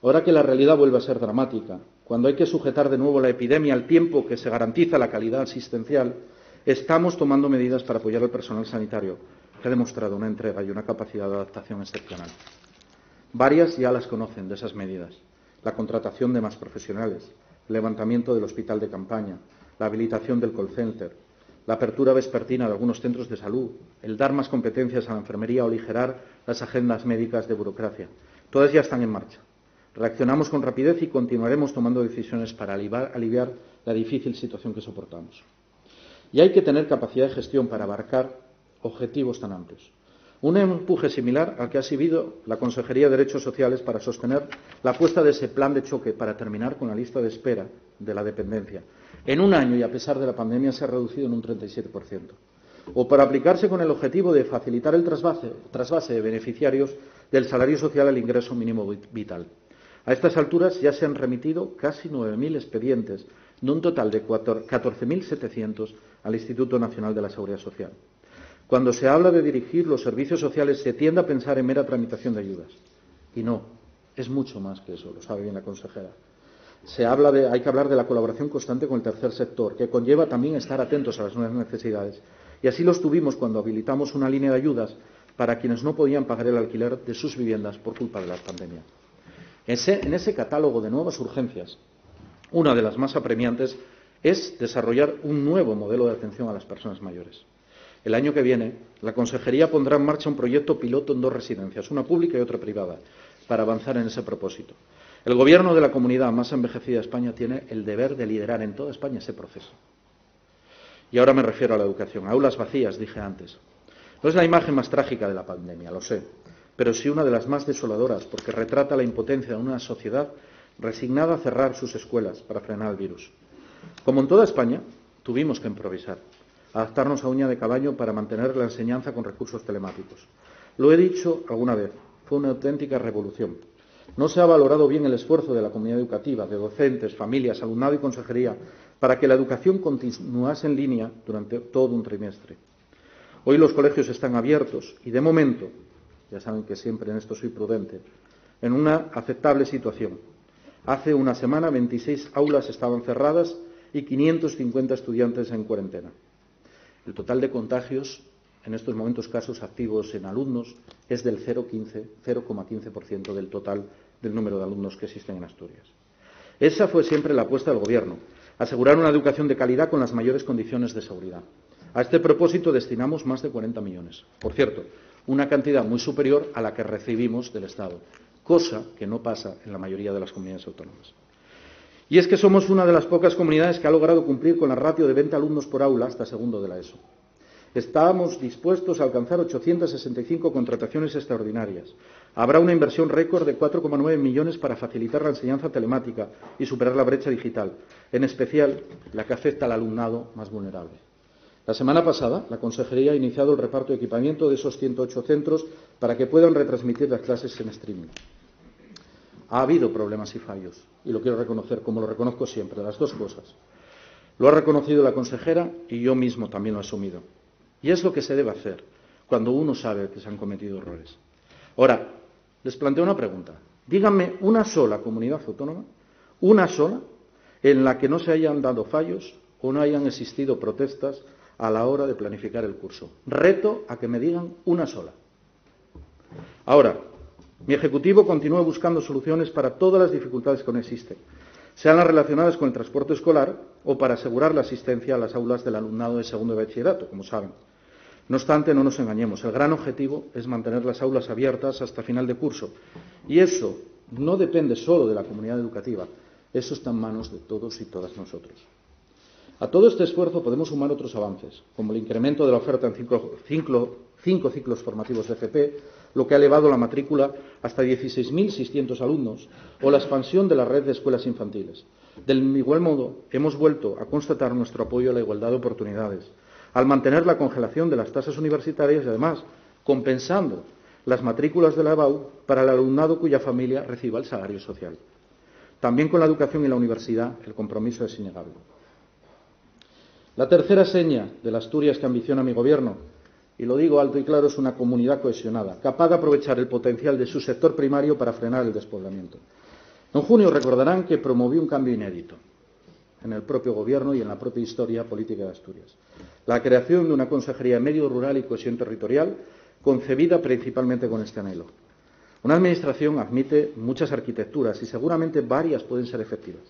Ahora que la realidad vuelve a ser dramática, cuando hay que sujetar de nuevo la epidemia al tiempo que se garantiza la calidad asistencial, estamos tomando medidas para apoyar al personal sanitario, que ha demostrado una entrega y una capacidad de adaptación excepcional. Varias ya las conocen de esas medidas: la contratación de más profesionales, el levantamiento del hospital de campaña, la habilitación del call center, la apertura vespertina de algunos centros de salud, el dar más competencias a la enfermería o aligerar las agendas médicas de burocracia. Todas ya están en marcha. Reaccionamos con rapidez y continuaremos tomando decisiones para aliviar la difícil situación que soportamos. Y hay que tener capacidad de gestión para abarcar objetivos tan amplios. Un empuje similar al que ha exhibido la Consejería de Derechos Sociales para sostener la apuesta de ese plan de choque para terminar con la lista de espera de la dependencia. En un año, y a pesar de la pandemia, se ha reducido en un 37%. O para aplicarse con el objetivo de facilitar el trasvase de beneficiarios del salario social al ingreso mínimo vital. A estas alturas ya se han remitido casi 9.000 expedientes, de un total de 14.700 al Instituto Nacional de la Seguridad Social. Cuando se habla de dirigir los servicios sociales se tiende a pensar en mera tramitación de ayudas. Y no, es mucho más que eso, lo sabe bien la consejera. Hay que hablar de la colaboración constante con el tercer sector, que conlleva también estar atentos a las nuevas necesidades. Y así lo estuvimos cuando habilitamos una línea de ayudas para quienes no podían pagar el alquiler de sus viviendas por culpa de la pandemia. En ese catálogo de nuevas urgencias, una de las más apremiantes es desarrollar un nuevo modelo de atención a las personas mayores. El año que viene, la Consejería pondrá en marcha un proyecto piloto en 2 residencias, una pública y otra privada, para avanzar en ese propósito. El Gobierno de la comunidad más envejecida de España tiene el deber de liderar en toda España ese proceso. Y ahora me refiero a la educación. Aulas vacías, dije antes. No es la imagen más trágica de la pandemia, lo sé, pero sí una de las más desoladoras, porque retrata la impotencia de una sociedad resignada a cerrar sus escuelas para frenar el virus. Como en toda España, tuvimos que improvisar, adaptarnos a uña de caballo para mantener la enseñanza con recursos telemáticos. Lo he dicho alguna vez, fue una auténtica revolución. No se ha valorado bien el esfuerzo de la comunidad educativa, de docentes, familias, alumnado y consejería, para que la educación continuase en línea durante todo un trimestre. Hoy los colegios están abiertos y, de momento, ya saben que siempre en esto soy prudente, en una aceptable situación. Hace una semana 26 aulas estaban cerradas y 550 estudiantes en cuarentena. El total de contagios, en estos momentos casos activos en alumnos, es del 0,15% del total del número de alumnos que existen en Asturias. Esa fue siempre la apuesta del Gobierno: asegurar una educación de calidad con las mayores condiciones de seguridad. A este propósito destinamos más de 40 millones. Por cierto, una cantidad muy superior a la que recibimos del Estado, cosa que no pasa en la mayoría de las comunidades autónomas. Y es que somos una de las pocas comunidades que ha logrado cumplir con la ratio de 20 alumnos por aula hasta segundo de la ESO. Estábamos dispuestos a alcanzar 865 contrataciones extraordinarias. Habrá una inversión récord de 4,9 millones para facilitar la enseñanza telemática y superar la brecha digital, en especial la que afecta al alumnado más vulnerable. La semana pasada, la Consejería ha iniciado el reparto de equipamiento de esos 108 centros para que puedan retransmitir las clases en streaming. Ha habido problemas y fallos, y lo quiero reconocer, como lo reconozco siempre, las 2 cosas. Lo ha reconocido la consejera y yo mismo también lo he asumido. Y es lo que se debe hacer cuando uno sabe que se han cometido errores. Ahora, Les planteo una pregunta. Díganme una sola comunidad autónoma, una sola, en la que no se hayan dado fallos o no hayan existido protestas a la hora de planificar el curso. Reto a que me digan una sola. Ahora, mi Ejecutivo continúa buscando soluciones para todas las dificultades que aún existen, sean las relacionadas con el transporte escolar o para asegurar la asistencia a las aulas del alumnado de segundo de bachillerato, como saben. No obstante, no nos engañemos, el gran objetivo es mantener las aulas abiertas hasta final de curso. Y eso no depende solo de la comunidad educativa, eso está en manos de todos y todas nosotros. A todo este esfuerzo podemos sumar otros avances, como el incremento de la oferta en cinco ciclos formativos de FP, lo que ha elevado la matrícula hasta 16.600 alumnos, o la expansión de la red de escuelas infantiles. Del igual modo, hemos vuelto a constatar nuestro apoyo a la igualdad de oportunidades, al mantener la congelación de las tasas universitarias y, además, compensando las matrículas de la EBAU para el alumnado cuya familia reciba el salario social. También con la educación y la universidad el compromiso es innegable. La tercera seña de la Asturias que ambiciona mi Gobierno, y lo digo alto y claro, es una comunidad cohesionada, capaz de aprovechar el potencial de su sector primario para frenar el despoblamiento. En junio recordarán que promoví un cambio inédito en el propio Gobierno y en la propia historia política de Asturias. La creación de una Consejería de Medio Rural y Cohesión Territorial, concebida principalmente con este anhelo. Una administración admite muchas arquitecturas y seguramente varias pueden ser efectivas.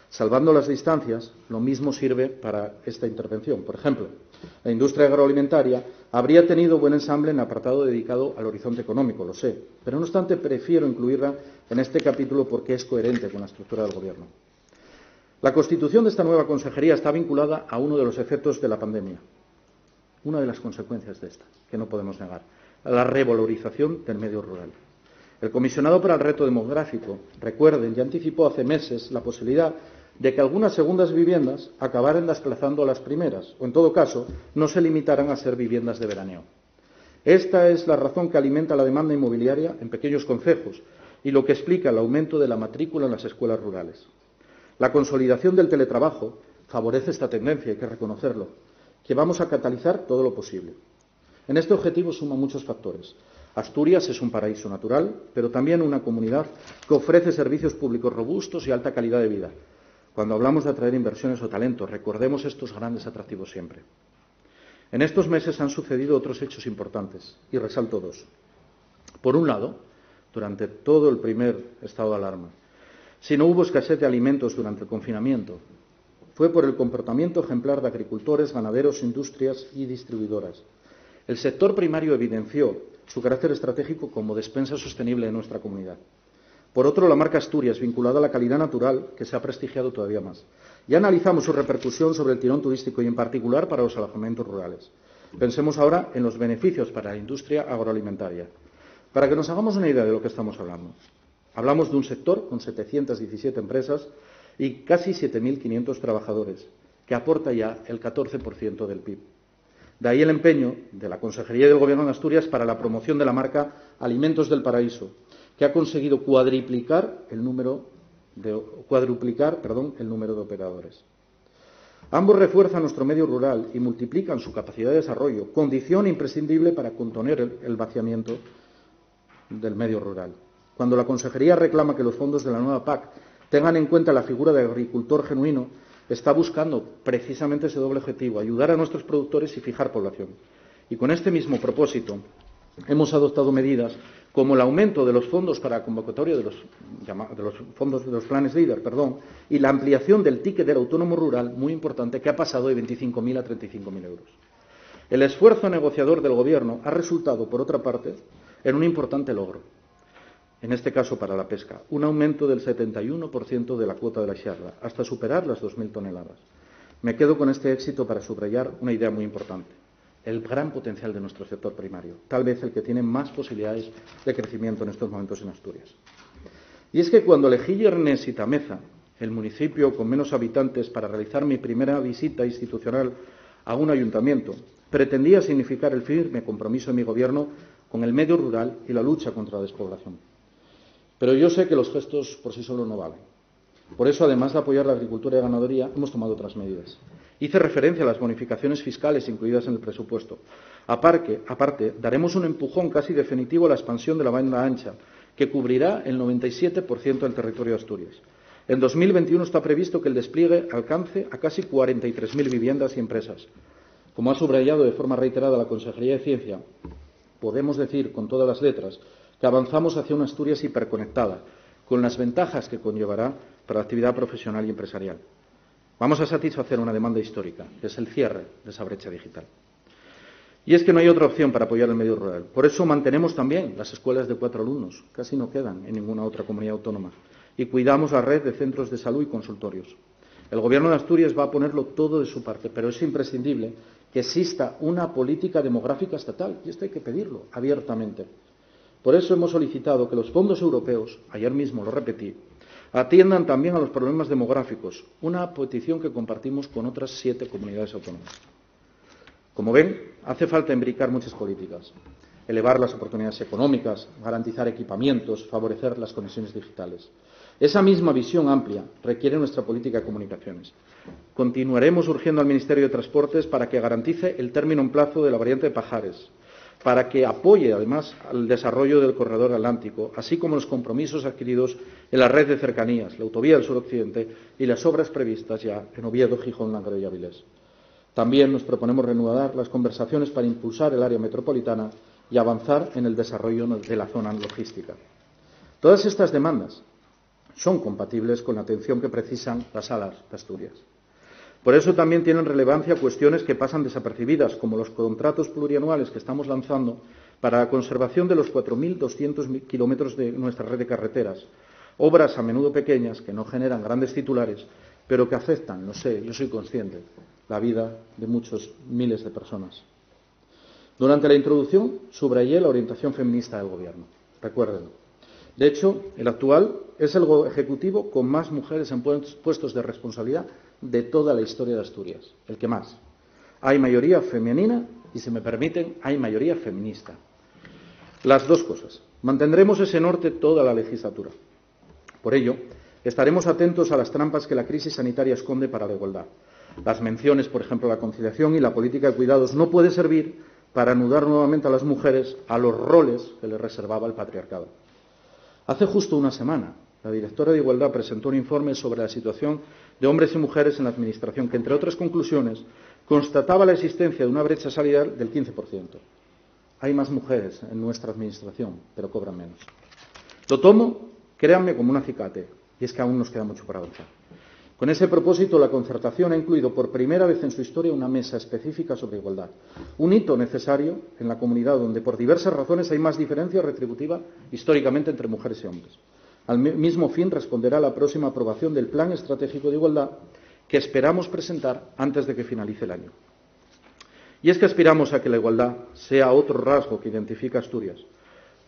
Salvando las distancias, lo mismo sirve para esta intervención. Por ejemplo, la industria agroalimentaria habría tenido buen ensamble en el apartado dedicado al horizonte económico, lo sé, pero no obstante prefiero incluirla en este capítulo porque es coherente con la estructura del Gobierno. La constitución de esta nueva consejería está vinculada a uno de los efectos de la pandemia, una de las consecuencias de esta, que no podemos negar, la revalorización del medio rural. El comisionado para el reto demográfico, recuerden, ya anticipó hace meses la posibilidad de que algunas segundas viviendas acabaran desplazando a las primeras, o en todo caso, no se limitaran a ser viviendas de veraneo. Esta es la razón que alimenta la demanda inmobiliaria en pequeños concejos y lo que explica el aumento de la matrícula en las escuelas rurales. La consolidación del teletrabajo favorece esta tendencia, hay que reconocerlo, que vamos a catalizar todo lo posible. En este objetivo suman muchos factores. Asturias es un paraíso natural, pero también una comunidad que ofrece servicios públicos robustos y alta calidad de vida. Cuando hablamos de atraer inversiones o talentos, recordemos estos grandes atractivos siempre. En estos meses han sucedido otros hechos importantes, y resalto dos. Por un lado, durante todo el primer estado de alarma, si no hubo escasez de alimentos durante el confinamiento, fue por el comportamiento ejemplar de agricultores, ganaderos, industrias y distribuidoras. El sector primario evidenció su carácter estratégico como despensa sostenible de nuestra comunidad. Por otro, la marca Asturias, vinculada a la calidad natural, que se ha prestigiado todavía más. Ya analizamos su repercusión sobre el tirón turístico y, en particular, para los alojamientos rurales. Pensemos ahora en los beneficios para la industria agroalimentaria. Para que nos hagamos una idea de lo que estamos hablando, hablamos de un sector con 717 empresas y casi 7.500 trabajadores, que aporta ya el 14% del PIB. De ahí el empeño de la Consejería del Gobierno de Asturias para la promoción de la marca Alimentos del Paraíso, que ha conseguido cuadruplicar el número de operadores. Ambos refuerzan nuestro medio rural y multiplican su capacidad de desarrollo, condición imprescindible para contener el vaciamiento del medio rural. Cuando la Consejería reclama que los fondos de la nueva PAC tengan en cuenta la figura de agricultor genuino, está buscando precisamente ese doble objetivo, ayudar a nuestros productores y fijar población. Y con este mismo propósito hemos adoptado medidas como el aumento de los fondos para convocatoria de los planes LEADER, y la ampliación del ticket del autónomo rural, muy importante, que ha pasado de 25.000 a 35.000 euros. El esfuerzo negociador del Gobierno ha resultado, por otra parte, en un importante logro, en este caso para la pesca, un aumento del 71% de la cuota de la xarda, hasta superar las 2.000 toneladas. Me quedo con este éxito para subrayar una idea muy importante: el gran potencial de nuestro sector primario, tal vez el que tiene más posibilidades de crecimiento en estos momentos en Asturias. Y es que cuando elegí Lledoners y Tameza, el municipio con menos habitantes, para realizar mi primera visita institucional a un ayuntamiento, pretendía significar el firme compromiso de mi Gobierno con el medio rural y la lucha contra la despoblación. Pero yo sé que los gestos por sí solos no valen. Por eso, además de apoyar la agricultura y la ganadería, hemos tomado otras medidas. Hice referencia a las bonificaciones fiscales incluidas en el presupuesto. Aparte, daremos un empujón casi definitivo a la expansión de la banda ancha, que cubrirá el 97% del territorio de Asturias. En 2021 está previsto que el despliegue alcance a casi 43.000 viviendas y empresas. Como ha subrayado de forma reiterada la Consejería de Ciencia, podemos decir con todas las letras que avanzamos hacia una Asturias hiperconectada, con las ventajas que conllevará para la actividad profesional y empresarial. Vamos a satisfacer una demanda histórica, que es el cierre de esa brecha digital. Y es que no hay otra opción para apoyar el medio rural. Por eso mantenemos también las escuelas de 4 alumnos, casi no quedan en ninguna otra comunidad autónoma, y cuidamos la red de centros de salud y consultorios. El Gobierno de Asturias va a ponerlo todo de su parte, pero es imprescindible que exista una política demográfica estatal, y esto hay que pedirlo abiertamente. Por eso hemos solicitado que los fondos europeos, ayer mismo lo repetí, atiendan también a los problemas demográficos, una petición que compartimos con otras 7 comunidades autónomas. Como ven, hace falta imbricar muchas políticas, elevar las oportunidades económicas, garantizar equipamientos, favorecer las conexiones digitales. Esa misma visión amplia requiere nuestra política de comunicaciones. Continuaremos urgiendo al Ministerio de Transportes para que garantice el término en plazo de la variante de Pajares, para que apoye, además, al desarrollo del corredor atlántico, así como los compromisos adquiridos en la red de cercanías, la autovía del suroccidente y las obras previstas ya en Oviedo, Gijón, Langreo y Avilés. También nos proponemos reanudar las conversaciones para impulsar el área metropolitana y avanzar en el desarrollo de la zona logística. Todas estas demandas son compatibles con la atención que precisan las salas de Asturias. Por eso también tienen relevancia cuestiones que pasan desapercibidas, como los contratos plurianuales que estamos lanzando para la conservación de los 4.200 kilómetros de nuestra red de carreteras, obras a menudo pequeñas que no generan grandes titulares, pero que afectan, lo sé, yo soy consciente, la vida de muchos miles de personas. Durante la introducción subrayé la orientación feminista del Gobierno, recuérdenlo. De hecho, el actual es el Ejecutivo con más mujeres en puestos de responsabilidad de toda la historia de Asturias, el que más. Hay mayoría femenina y, si me permiten, hay mayoría feminista. Las dos cosas. Mantendremos ese norte toda la legislatura. Por ello, estaremos atentos a las trampas que la crisis sanitaria esconde para la igualdad. Las menciones, por ejemplo, a la conciliación y la política de cuidados no puede servir para anudar nuevamente a las mujeres a los roles que les reservaba el patriarcado. Hace justo una semana, la directora de Igualdad presentó un informe sobre la situación de hombres y mujeres en la Administración, que, entre otras conclusiones, constataba la existencia de una brecha salarial del 15%. Hay más mujeres en nuestra Administración, pero cobran menos. Lo tomo, créanme, como un acicate, y es que aún nos queda mucho por avanzar. Con ese propósito, la concertación ha incluido por primera vez en su historia una mesa específica sobre igualdad, un hito necesario en la comunidad donde, por diversas razones, hay más diferencia retributiva históricamente entre mujeres y hombres. Al mismo fin responderá la próxima aprobación del Plan Estratégico de Igualdad que esperamos presentar antes de que finalice el año. Y es que aspiramos a que la igualdad sea otro rasgo que identifica a Asturias,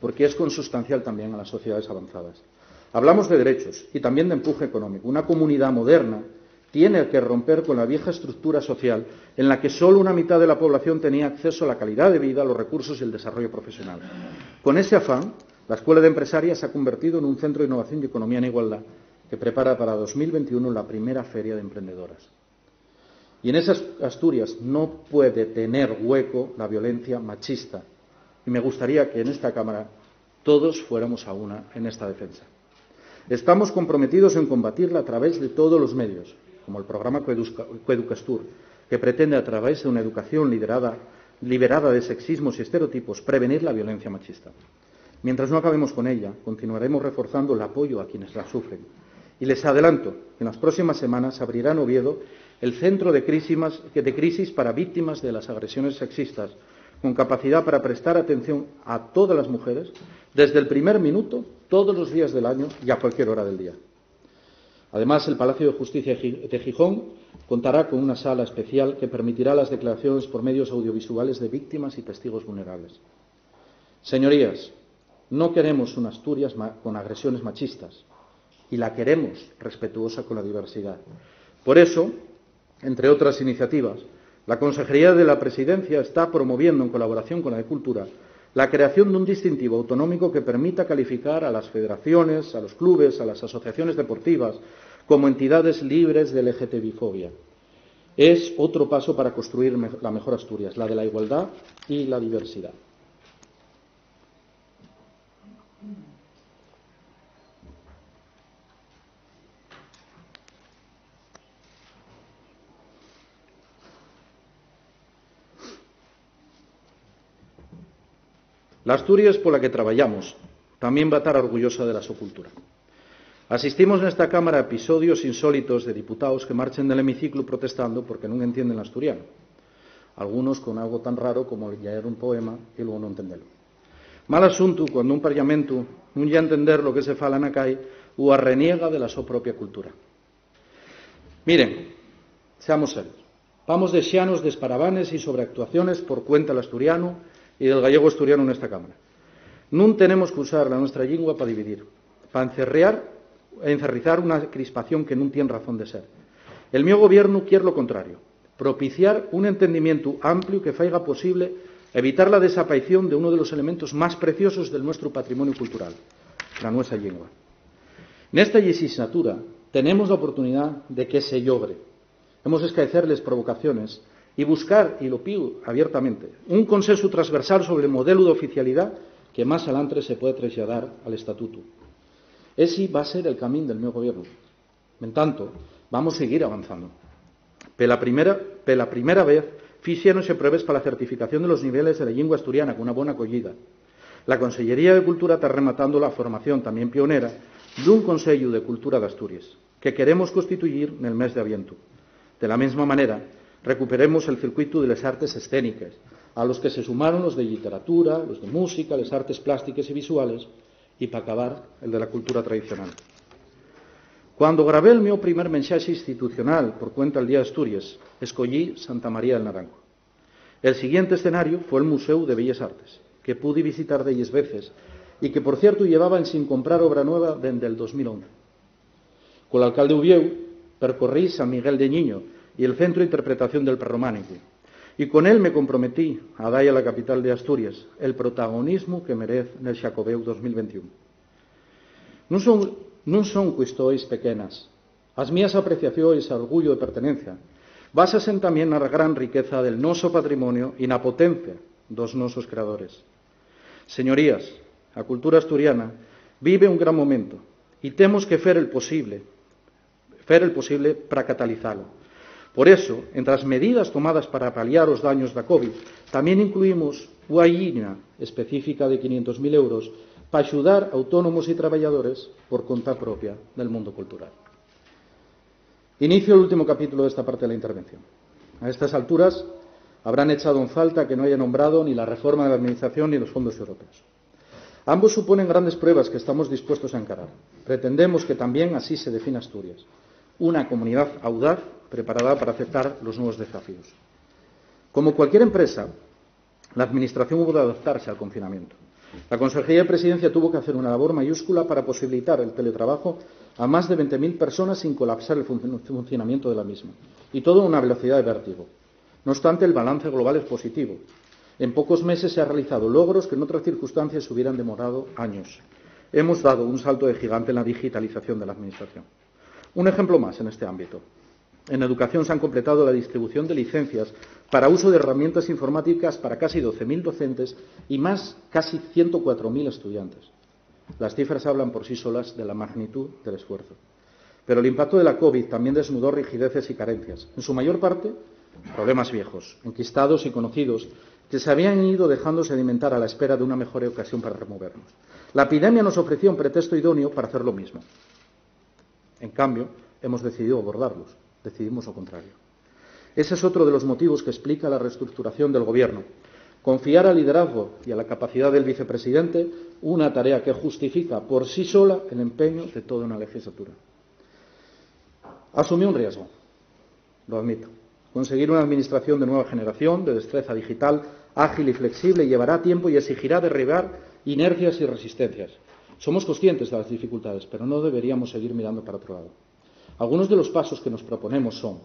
porque es consustancial también a las sociedades avanzadas. Hablamos de derechos y también de empuje económico. Una comunidad moderna tiene que romper con la vieja estructura social en la que solo una mitad de la población tenía acceso a la calidad de vida, a los recursos y el desarrollo profesional. Con ese afán, la Escuela de Empresarias se ha convertido en un centro de innovación y economía en igualdad que prepara para 2021 la primera feria de emprendedoras. Y en esas Asturias no puede tener hueco la violencia machista. Y me gustaría que en esta Cámara todos fuéramos a una en esta defensa. Estamos comprometidos en combatirla a través de todos los medios, como el programa Coeducastur, que pretende, a través de una educación liberada de sexismos y estereotipos, prevenir la violencia machista. Mientras no acabemos con ella, continuaremos reforzando el apoyo a quienes la sufren. Y les adelanto que en las próximas semanas abrirá en Oviedo el Centro de Crisis para Víctimas de las Agresiones Sexistas, con capacidad para prestar atención a todas las mujeres, desde el primer minuto, todos los días del año y a cualquier hora del día. Además, el Palacio de Justicia de Gijón contará con una sala especial que permitirá las declaraciones por medios audiovisuales de víctimas y testigos vulnerables. Señorías, no queremos una Asturias con agresiones machistas, y la queremos respetuosa con la diversidad. Por eso, entre otras iniciativas, la Consejería de la Presidencia está promoviendo, en colaboración con la de Cultura, la creación de un distintivo autonómico que permita calificar a las federaciones, a los clubes, a las asociaciones deportivas como entidades libres de LGTBI-fobia. Es otro paso para construir la mejor Asturias, la de la igualdad y la diversidad. La Asturias pola que traballamos tamén va estar orgullosa de la súa cultura. Asistimos nesta Cámara a episodios insólitos de diputados que marchen del hemiciclo protestando porque non entienden el asturiano. Algunos con algo tan raro como leer un poema e logo non entendelo. Mal asunto cando un parlamento non lle entender lo que se fala na calle ou a reniega de la súa propia cultura. Miren, seamos serios. Vamos de xanos de esparabanes e sobreactuaciones por cuenta del asturiano y del gallego asturiano nesta Cámara. Non tenemos que usar la nuestra lingua para dividir, para encerrizar unha crispación que non tiene razón de ser. El meu gobierno quiere lo contrario, propiciar un entendimiento amplio que faiga posible evitar la desaparición de uno de los elementos más preciosos de nuestro patrimonio cultural, la nuestra lingua. Nesta legislatura tenemos la oportunidad de que se logre. Hemos de escaecerles provocaciones y buscar, y lo pido abiertamente, un consenso transversal sobre el modelo de oficialidad que más adelante se puede trasladar al Estatuto. Ese va a ser el camino del meu gobierno. En tanto, vamos a seguir avanzando. Pela primera vez, fixéronse pruebas para la certificación de los niveles de la lengua asturiana con una buena acollida. La Consellería de Cultura está rematando la formación, también pionera, dun Consello de Cultura de Asturias, que queremos constituir en el mes de Aviento. De la misma manera, recuperemos el circuito de las artes escénicas, a los que se sumaron los de literatura, los de música, las artes plásticas y visuales, y para acabar, el de la cultura tradicional. Cuando grabé el meu primer mensaje institucional por cuenta del Día de Asturias, escogí Santa María del Naranco. El siguiente escenario fue el Museo de Bellas Artes, que pude visitar 10 veces y que, por cierto, llevaban sin comprar obra nueva desde el 2011. Con el alcalde Ubieu percorrí San Miguel de Niño y el Centro de Interpretación del Prerrománico, y con él me comprometí a dar a la capital de Asturias el protagonismo que merece en el Xacobeu 2021. Non son cuestións pequenas. As mías apreciacións e orgullo de pertenencia basasen tamén na gran riqueza del noso patrimonio e na potencia dos nosos creadores. Señorías, a cultura asturiana vive un gran momento e temos que fer el posible para catalizalo. Por eso, entre as medidas tomadas para paliar os daños da COVID, tamén incluímos unha liña específica de 500.000 euros para axudar autónomos e traballadores por conta propia del mundo cultural. Inicio el último capítulo de esta parte de la intervención. A estas alturas habrán echado en falta que no haya nombrado ni la reforma de la Administración ni los fondos europeos. Ambos suponen grandes pruebas que estamos dispuestos a encarar. Pretendemos que también así se define Asturias, una comunidad audaz preparada para aceptar los nuevos desafíos. Como cualquier empresa, la Administración hubo de adaptarse al confinamiento. La Consejería de Presidencia tuvo que hacer una labor mayúscula para posibilitar el teletrabajo a más de 20.000 personas sin colapsar el funcionamiento de la misma, y todo a una velocidad de vértigo. No obstante, el balance global es positivo. En pocos meses se han realizado logros que en otras circunstancias hubieran demorado años. Hemos dado un salto de gigante en la digitalización de la Administración. Un ejemplo más en este ámbito. En educación se han completado la distribución de licencias para uso de herramientas informáticas para casi 12.000 docentes y más casi 104.000 estudiantes. Las cifras hablan por sí solas de la magnitud del esfuerzo. Pero el impacto de la COVID también desnudó rigideces y carencias. En su mayor parte, problemas viejos, enquistados y conocidos, que se habían ido dejando sedimentar a la espera de una mejor ocasión para removernos. La epidemia nos ofreció un pretexto idóneo para hacer lo mismo. En cambio, hemos decidido abordarlos. Decidimos lo contrario. Ese es otro de los motivos que explica la reestructuración del Gobierno. Confiar al liderazgo y a la capacidad del vicepresidente una tarea que justifica por sí sola el empeño de toda una legislatura. Asumí un riesgo, lo admito. Conseguir una administración de nueva generación, de destreza digital, ágil y flexible, llevará tiempo y exigirá derribar inercias y resistencias. Somos conscientes de las dificultades, pero no deberíamos seguir mirando para otro lado. Algunos de los pasos que nos proponemos son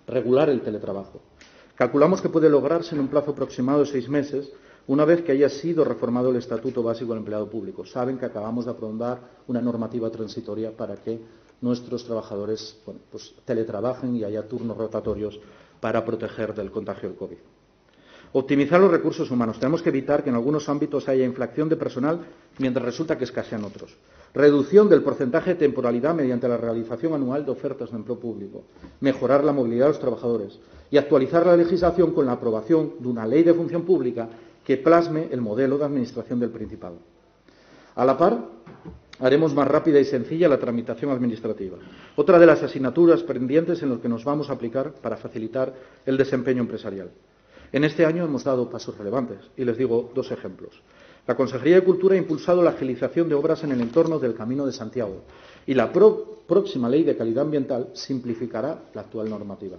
regular el teletrabajo. Calculamos que puede lograrse en un plazo aproximado de 6 meses, una vez que haya sido reformado el Estatuto Básico del Empleado Público. Saben que acabamos de aprobar una normativa transitoria para que nuestros trabajadores teletrabajen y haya turnos rotatorios para proteger del contagio del COVID. Optimizar los recursos humanos. Tenemos que evitar que en algunos ámbitos haya inflación de personal mientras resulta que escasean otros. Reducción del porcentaje de temporalidad mediante la realización anual de ofertas de empleo público. Mejorar la movilidad de los trabajadores. Y actualizar la legislación con la aprobación de una ley de función pública que plasme el modelo de administración del Principado. A la par, haremos más rápida y sencilla la tramitación administrativa, otra de las asignaturas pendientes en las que nos vamos a aplicar para facilitar el desempeño empresarial. En este año hemos dado pasos relevantes y les digo dos ejemplos. La Consejería de Cultura ha impulsado la agilización de obras en el entorno del Camino de Santiago y la próxima Ley de Calidad Ambiental simplificará la actual normativa.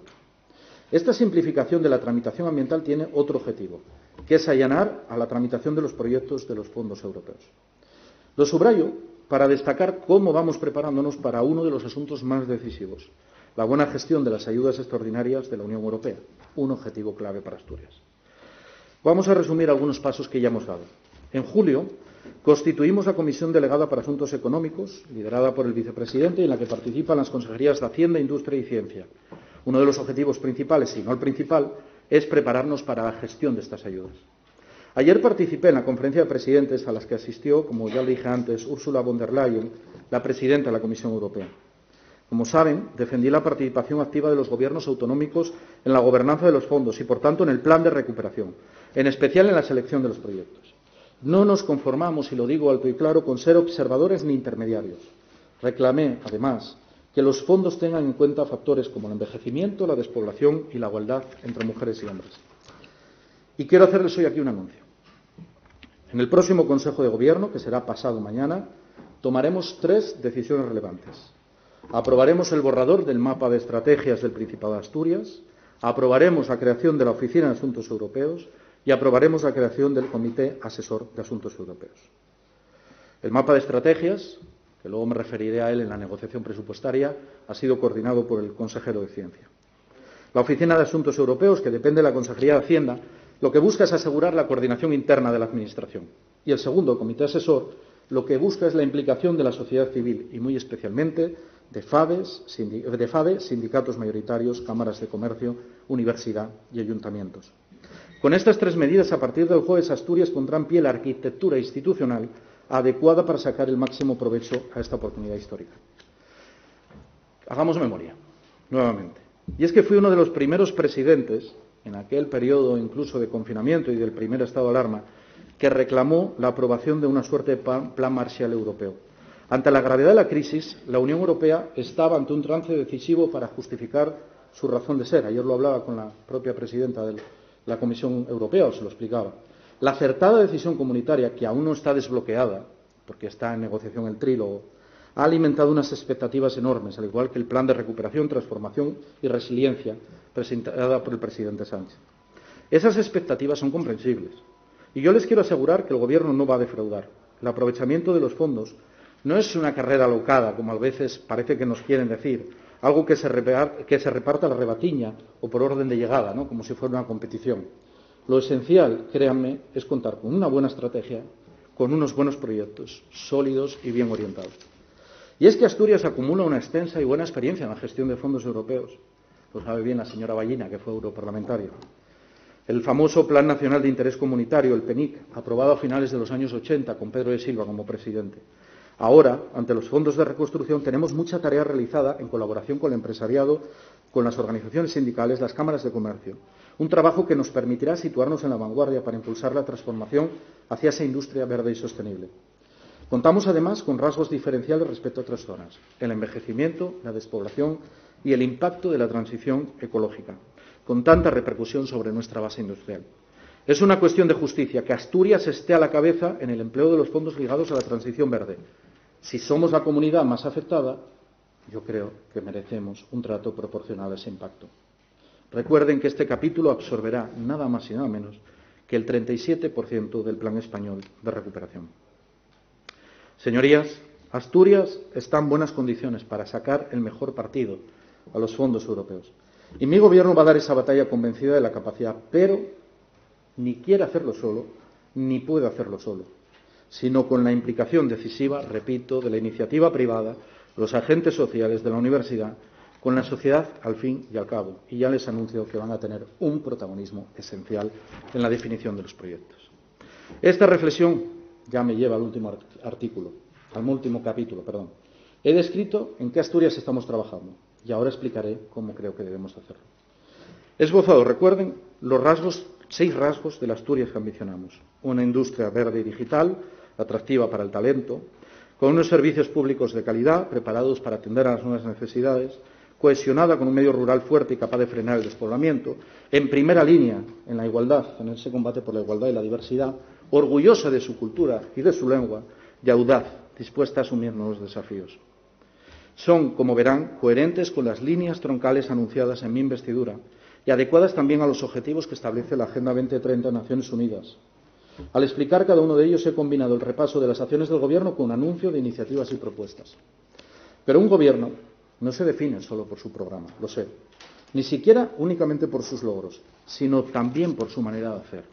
Esta simplificación de la tramitación ambiental tiene otro objetivo, que es allanar a la tramitación de los proyectos de los fondos europeos. Lo subrayo para destacar cómo vamos preparándonos para uno de los asuntos más decisivos, la buena gestión de las ayudas extraordinarias de la Unión Europea, un objetivo clave para Asturias. Vamos a resumir algunos pasos que ya hemos dado. En julio, constituimos la Comisión Delegada para Asuntos Económicos, liderada por el vicepresidente, y en la que participan las consejerías de Hacienda, Industria y Ciencia. Uno de los objetivos principales, y no el principal, es prepararnos para la gestión de estas ayudas. Ayer participé en la conferencia de presidentes a las que asistió, como ya le dije antes, Ursula von der Leyen, la presidenta de la Comisión Europea. Como saben, defendí la participación activa de los gobiernos autonómicos en la gobernanza de los fondos y, por tanto, en el plan de recuperación, en especial en la selección de los proyectos. No nos conformamos, y lo digo alto y claro, con ser observadores ni intermediarios. Reclamé, además, que los fondos tengan en cuenta factores como el envejecimiento, la despoblación y la igualdad entre mujeres y hombres. Y quiero hacerles hoy aquí un anuncio. En el próximo Consejo de Gobierno, que será pasado mañana, tomaremos 3 decisiones relevantes. Aprobaremos el borrador del mapa de estrategias del Principado de Asturias, aprobaremos la creación de la Oficina de Asuntos Europeos y aprobaremos la creación del Comité Asesor de Asuntos Europeos. El mapa de estrategias, que luego me referiré a él en la negociación presupuestaria, ha sido coordinado por el consejero de Ciencia. La Oficina de Asuntos Europeos, que depende de la Consejería de Hacienda, lo que busca es asegurar la coordinación interna de la Administración. Y el segundo, Comité Asesor, lo que busca es la implicación de la sociedad civil y, muy especialmente, de FADE, sindicatos mayoritarios, cámaras de comercio, universidad y ayuntamientos. Con estas 3 medidas, a partir del jueves, Asturias pondrá en pie la arquitectura institucional adecuada para sacar el máximo provecho a esta oportunidad histórica. Hagamos memoria, nuevamente. Y es que fui uno de los primeros presidentes, en aquel periodo incluso de confinamiento y del primer estado de alarma, que reclamó la aprobación de una suerte de plan Marshall europeo. Ante la gravedad de la crisis, la Unión Europea estaba ante un trance decisivo para justificar su razón de ser. Ayer lo hablaba con la propia presidenta de la Comisión Europea, os lo explicaba. La acertada decisión comunitaria, que aún no está desbloqueada, porque está en negociación el trílogo, ha alimentado unas expectativas enormes, al igual que el plan de recuperación, transformación y resiliencia presentada por el presidente Sánchez. Esas expectativas son comprensibles. Y yo les quiero asegurar que el Gobierno no va a defraudar. El aprovechamiento de los fondos no es una carrera alocada, como a veces parece que nos quieren decir, algo que se reparta a la rebatiña o por orden de llegada, ¿no?, como si fuera una competición. Lo esencial, créanme, es contar con una buena estrategia, con unos buenos proyectos, sólidos y bien orientados. Y es que Asturias acumula una extensa y buena experiencia en la gestión de fondos europeos. Lo sabe bien la señora Ballina, que fue europarlamentaria. El famoso Plan Nacional de Interés Comunitario, el PENIC, aprobado a finales de los años 80 con Pedro de Silva como presidente. Ahora, ante los fondos de reconstrucción, tenemos mucha tarea realizada en colaboración con el empresariado, con las organizaciones sindicales, las cámaras de comercio. Un trabajo que nos permitirá situarnos en la vanguardia para impulsar la transformación hacia esa industria verde y sostenible. Contamos, además, con rasgos diferenciales respecto a otras zonas: el envejecimiento, la despoblación y el impacto de la transición ecológica, con tanta repercusión sobre nuestra base industrial. Es una cuestión de justicia que Asturias esté a la cabeza en el empleo de los fondos ligados a la transición verde. Si somos la comunidad más afectada, yo creo que merecemos un trato proporcional a ese impacto. Recuerden que este capítulo absorberá nada más y nada menos que el 37% del Plan Español de Recuperación. Señorías, Asturias está en buenas condiciones para sacar el mejor partido a los fondos europeos. Y mi Gobierno va a dar esa batalla convencida de la capacidad, pero ni quiere hacerlo solo, ni puede hacerlo solo, sino con la implicación decisiva, repito, de la iniciativa privada, los agentes sociales de la universidad, con la sociedad al fin y al cabo. Y ya les anuncio que van a tener un protagonismo esencial en la definición de los proyectos. Esta reflexión ya me lleva al último capítulo. He descrito en qué Asturias estamos trabajando y ahora explicaré cómo creo que debemos hacerlo. He esbozado, recuerden, los rasgos 6 rasgos de la Asturias que ambicionamos. Una industria verde y digital, atractiva para el talento, con unos servicios públicos de calidad, preparados para atender a las nuevas necesidades, cohesionada con un medio rural fuerte y capaz de frenar el despoblamiento, en primera línea en la igualdad, en ese combate por la igualdad y la diversidad, orgullosa de su cultura y de su lengua, y audaz, dispuesta a asumir nuevos desafíos. Son, como verán, coherentes con las líneas troncales anunciadas en mi investidura y adecuadas también a los objetivos que establece la Agenda 2030 de Naciones Unidas. Al explicar cada uno de ellos he combinado el repaso de las acciones del Gobierno con un anuncio de iniciativas y propuestas. Pero un Gobierno no se define solo por su programa, lo sé, ni siquiera únicamente por sus logros, sino también por su manera de hacer.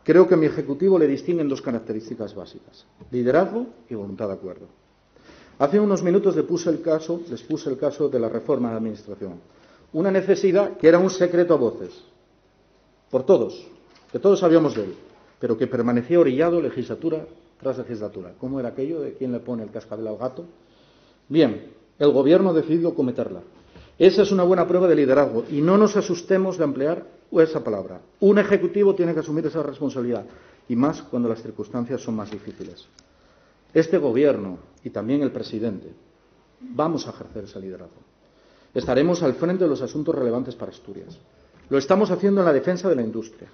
Creo que a mi Ejecutivo le distinguen 2 características básicas: liderazgo y voluntad de acuerdo. Hace unos minutos les puse el caso de la reforma de la Administración, una necesidad que era un secreto a voces, por todos, que todos sabíamos de él, pero que permanecía orillado legislatura tras legislatura. ¿Cómo era aquello de quién le pone el cascabel al gato? Bien, el Gobierno ha decidido cometerla. Esa es una buena prueba de liderazgo y no nos asustemos de emplear esa palabra. Un Ejecutivo tiene que asumir esa responsabilidad, y más cuando las circunstancias son más difíciles. Este Gobierno y también el presidente vamos a ejercer ese liderazgo. Estaremos al frente de los asuntos relevantes para Asturias. Lo estamos haciendo en la defensa de la industria.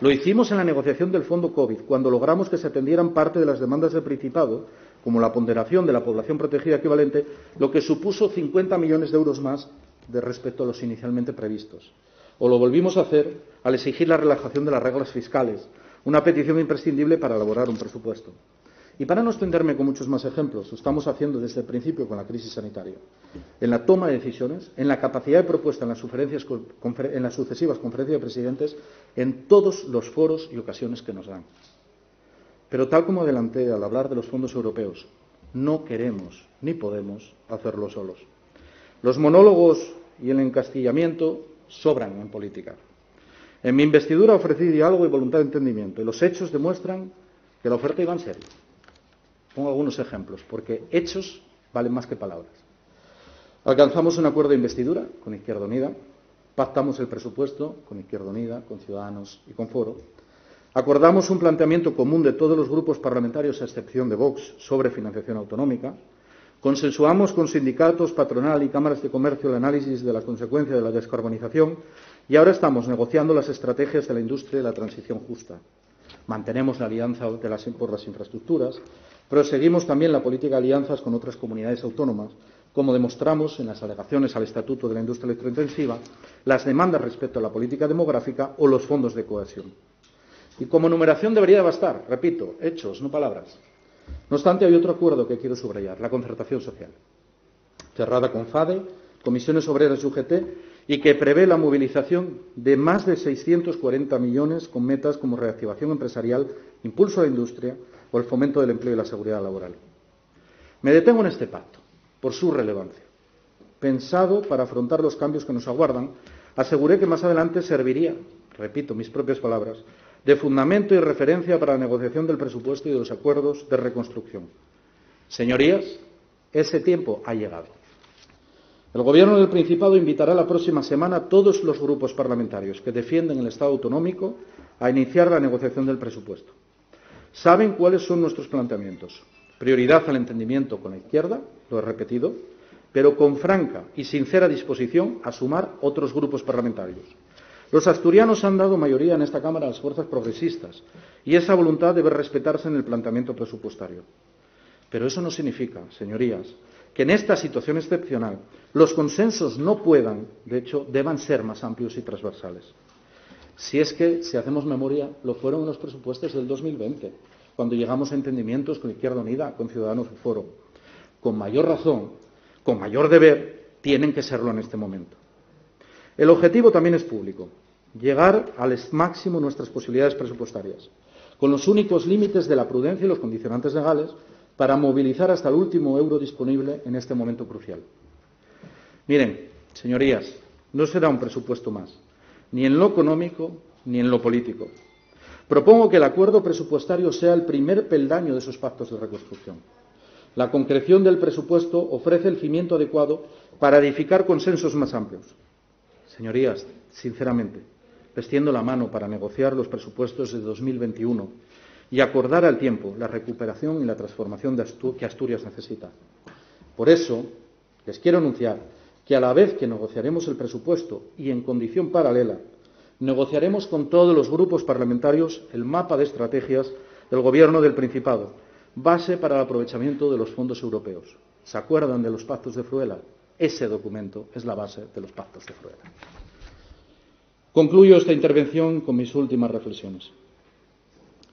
Lo hicimos en la negociación del Fondo COVID, cuando logramos que se atendieran parte de las demandas del Principado, como la ponderación de la población protegida equivalente, lo que supuso 50 millones de euros más de respecto a los inicialmente previstos. O lo volvimos a hacer al exigir la relajación de las reglas fiscales, una petición imprescindible para elaborar un presupuesto. Y para no extenderme con muchos más ejemplos, lo estamos haciendo desde el principio con la crisis sanitaria. En la toma de decisiones, en la capacidad de propuesta en las sucesivas conferencias de presidentes, en todos los foros y ocasiones que nos dan. Pero tal como adelanté al hablar de los fondos europeos, no queremos ni podemos hacerlo solos. Los monólogos y el encastillamiento sobran en política. En mi investidura ofrecí diálogo y voluntad de entendimiento, y los hechos demuestran que la oferta iba en serio. Pongo algunos ejemplos, porque hechos valen más que palabras. Alcanzamos un acuerdo de investidura con Izquierda Unida, pactamos el presupuesto con Izquierda Unida, con Ciudadanos y con Foro, acordamos un planteamiento común de todos los grupos parlamentarios, a excepción de Vox, sobre financiación autonómica, consensuamos con sindicatos, patronal y cámaras de comercio el análisis de la consecuencia de la descarbonización y ahora estamos negociando las estrategias de la industria y la transición justa. Mantenemos la alianza por las infraestructuras, proseguimos también la política de alianzas con otras comunidades autónomas, como demostramos en las alegaciones al Estatuto de la Industria Electrointensiva, las demandas respecto a la política demográfica o los fondos de cohesión. Y como enumeración debería bastar, repito, hechos, no palabras. No obstante, hay otro acuerdo que quiero subrayar, la concertación social, cerrada con FADE, comisiones obreras y UGT, y que prevé la movilización de más de 640 millones con metas como reactivación empresarial, impulso a la industria o el fomento del empleo y la seguridad laboral. Me detengo en este pacto por su relevancia. Pensado para afrontar los cambios que nos aguardan, aseguré que más adelante serviría, repito mis propias palabras, de fundamento y referencia para la negociación del presupuesto y de los acuerdos de reconstrucción. Señorías, ese tiempo ha llegado. El Gobierno del Principado invitará la próxima semana a todos los grupos parlamentarios que defienden el Estado autonómico a iniciar la negociación del presupuesto. Saben cuáles son nuestros planteamientos. Prioridad al entendimiento con la izquierda, lo he repetido, pero con franca y sincera disposición a sumar otros grupos parlamentarios. Los asturianos han dado mayoría en esta Cámara a las fuerzas progresistas y esa voluntad debe respetarse en el planteamiento presupuestario. Pero eso no significa, señorías, que en esta situación excepcional los consensos no puedan, de hecho, deban ser más amplios y transversales. Si es que, si hacemos memoria, lo fueron en los presupuestos del 2020, cuando llegamos a entendimientos con Izquierda Unida, con Ciudadanos y Foro. Con mayor razón, con mayor deber, tienen que serlo en este momento. El objetivo también es público, llegar al máximo nuestras posibilidades presupuestarias, con los únicos límites de la prudencia y los condicionantes legales, para movilizar hasta el último euro disponible en este momento crucial. Miren, señorías, no será un presupuesto más, ni en lo económico ni en lo político. Propongo que el acuerdo presupuestario sea el primer peldaño de esos pactos de reconstrucción. La concreción del presupuesto ofrece el cimiento adecuado para edificar consensos más amplios. Señorías, sinceramente, les tiendo la mano para negociar los presupuestos de 2021 y acordar al tiempo la recuperación y la transformación que Asturias necesita. Por eso, les quiero anunciar que a la vez que negociaremos el presupuesto y en condición paralela, negociaremos con todos los grupos parlamentarios el mapa de estrategias del Gobierno del Principado, base para el aprovechamiento de los fondos europeos. ¿Se acuerdan de los pactos de Fruela? Ese documento es la base de los pactos de Fruela. Concluyo esta intervención con mis últimas reflexiones.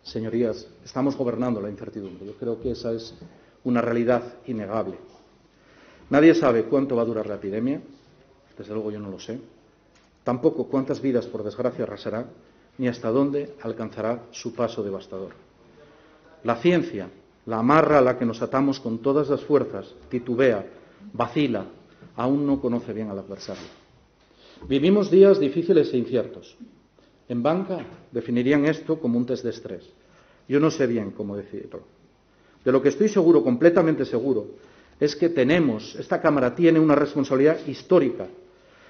Señorías, estamos gobernando la incertidumbre. Yo creo que esa es una realidad innegable. Nadie sabe cuánto va a durar la epidemia, desde luego yo no lo sé. Tampoco cuántas vidas, por desgracia, arrasará, ni hasta dónde alcanzará su paso devastador. La ciencia, la amarra a la que nos atamos con todas las fuerzas, titubea, vacila, aún no conoce bien al adversario. Vivimos días difíciles e inciertos. En banca definirían esto como un test de estrés. Yo no sé bien cómo decirlo. De lo que estoy seguro, completamente seguro, es que esta Cámara tiene una responsabilidad histórica.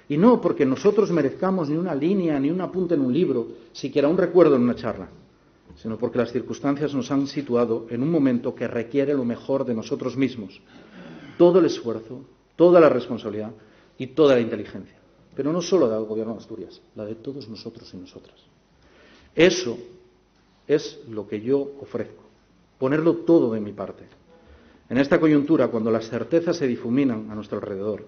Y no porque nosotros merezcamos ni una línea, ni un apunte en un libro, siquiera un recuerdo en una charla, sino porque las circunstancias nos han situado en un momento que requiere lo mejor de nosotros mismos. Todo el esfuerzo, toda la responsabilidad y toda la inteligencia. Pero no solo del Gobierno de Asturias, la de todos nosotros y nosotras. Eso es lo que yo ofrezco, ponerlo todo de mi parte. En esta coyuntura, cuando las certezas se difuminan a nuestro alrededor,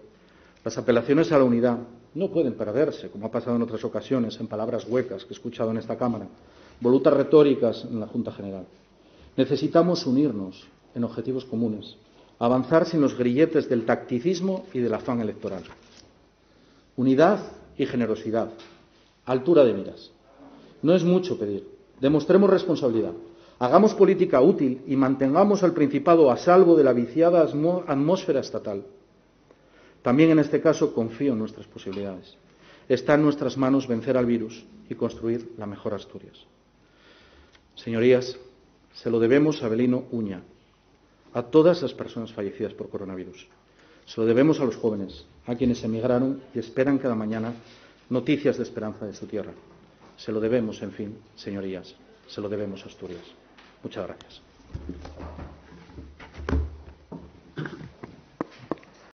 las apelaciones a la unidad no pueden perderse, como ha pasado en otras ocasiones, en palabras huecas que he escuchado en esta Cámara, volutas retóricas en la Junta General. Necesitamos unirnos en objetivos comunes, avanzar sin los grilletes del tacticismo y del afán electoral. Unidad y generosidad, altura de miras. No es mucho pedir. Demostremos responsabilidad. Hagamos política útil y mantengamos al Principado a salvo de la viciada atmósfera estatal. También en este caso confío en nuestras posibilidades. Está en nuestras manos vencer al virus y construir la mejor Asturias. Señorías, se lo debemos a Avelino Uña, a todas las personas fallecidas por coronavirus. Se lo debemos a los jóvenes, a quienes emigraron y esperan cada mañana noticias de esperanza de su tierra. Se lo debemos, en fin, señorías, se lo debemos a Asturias. Muchas gracias.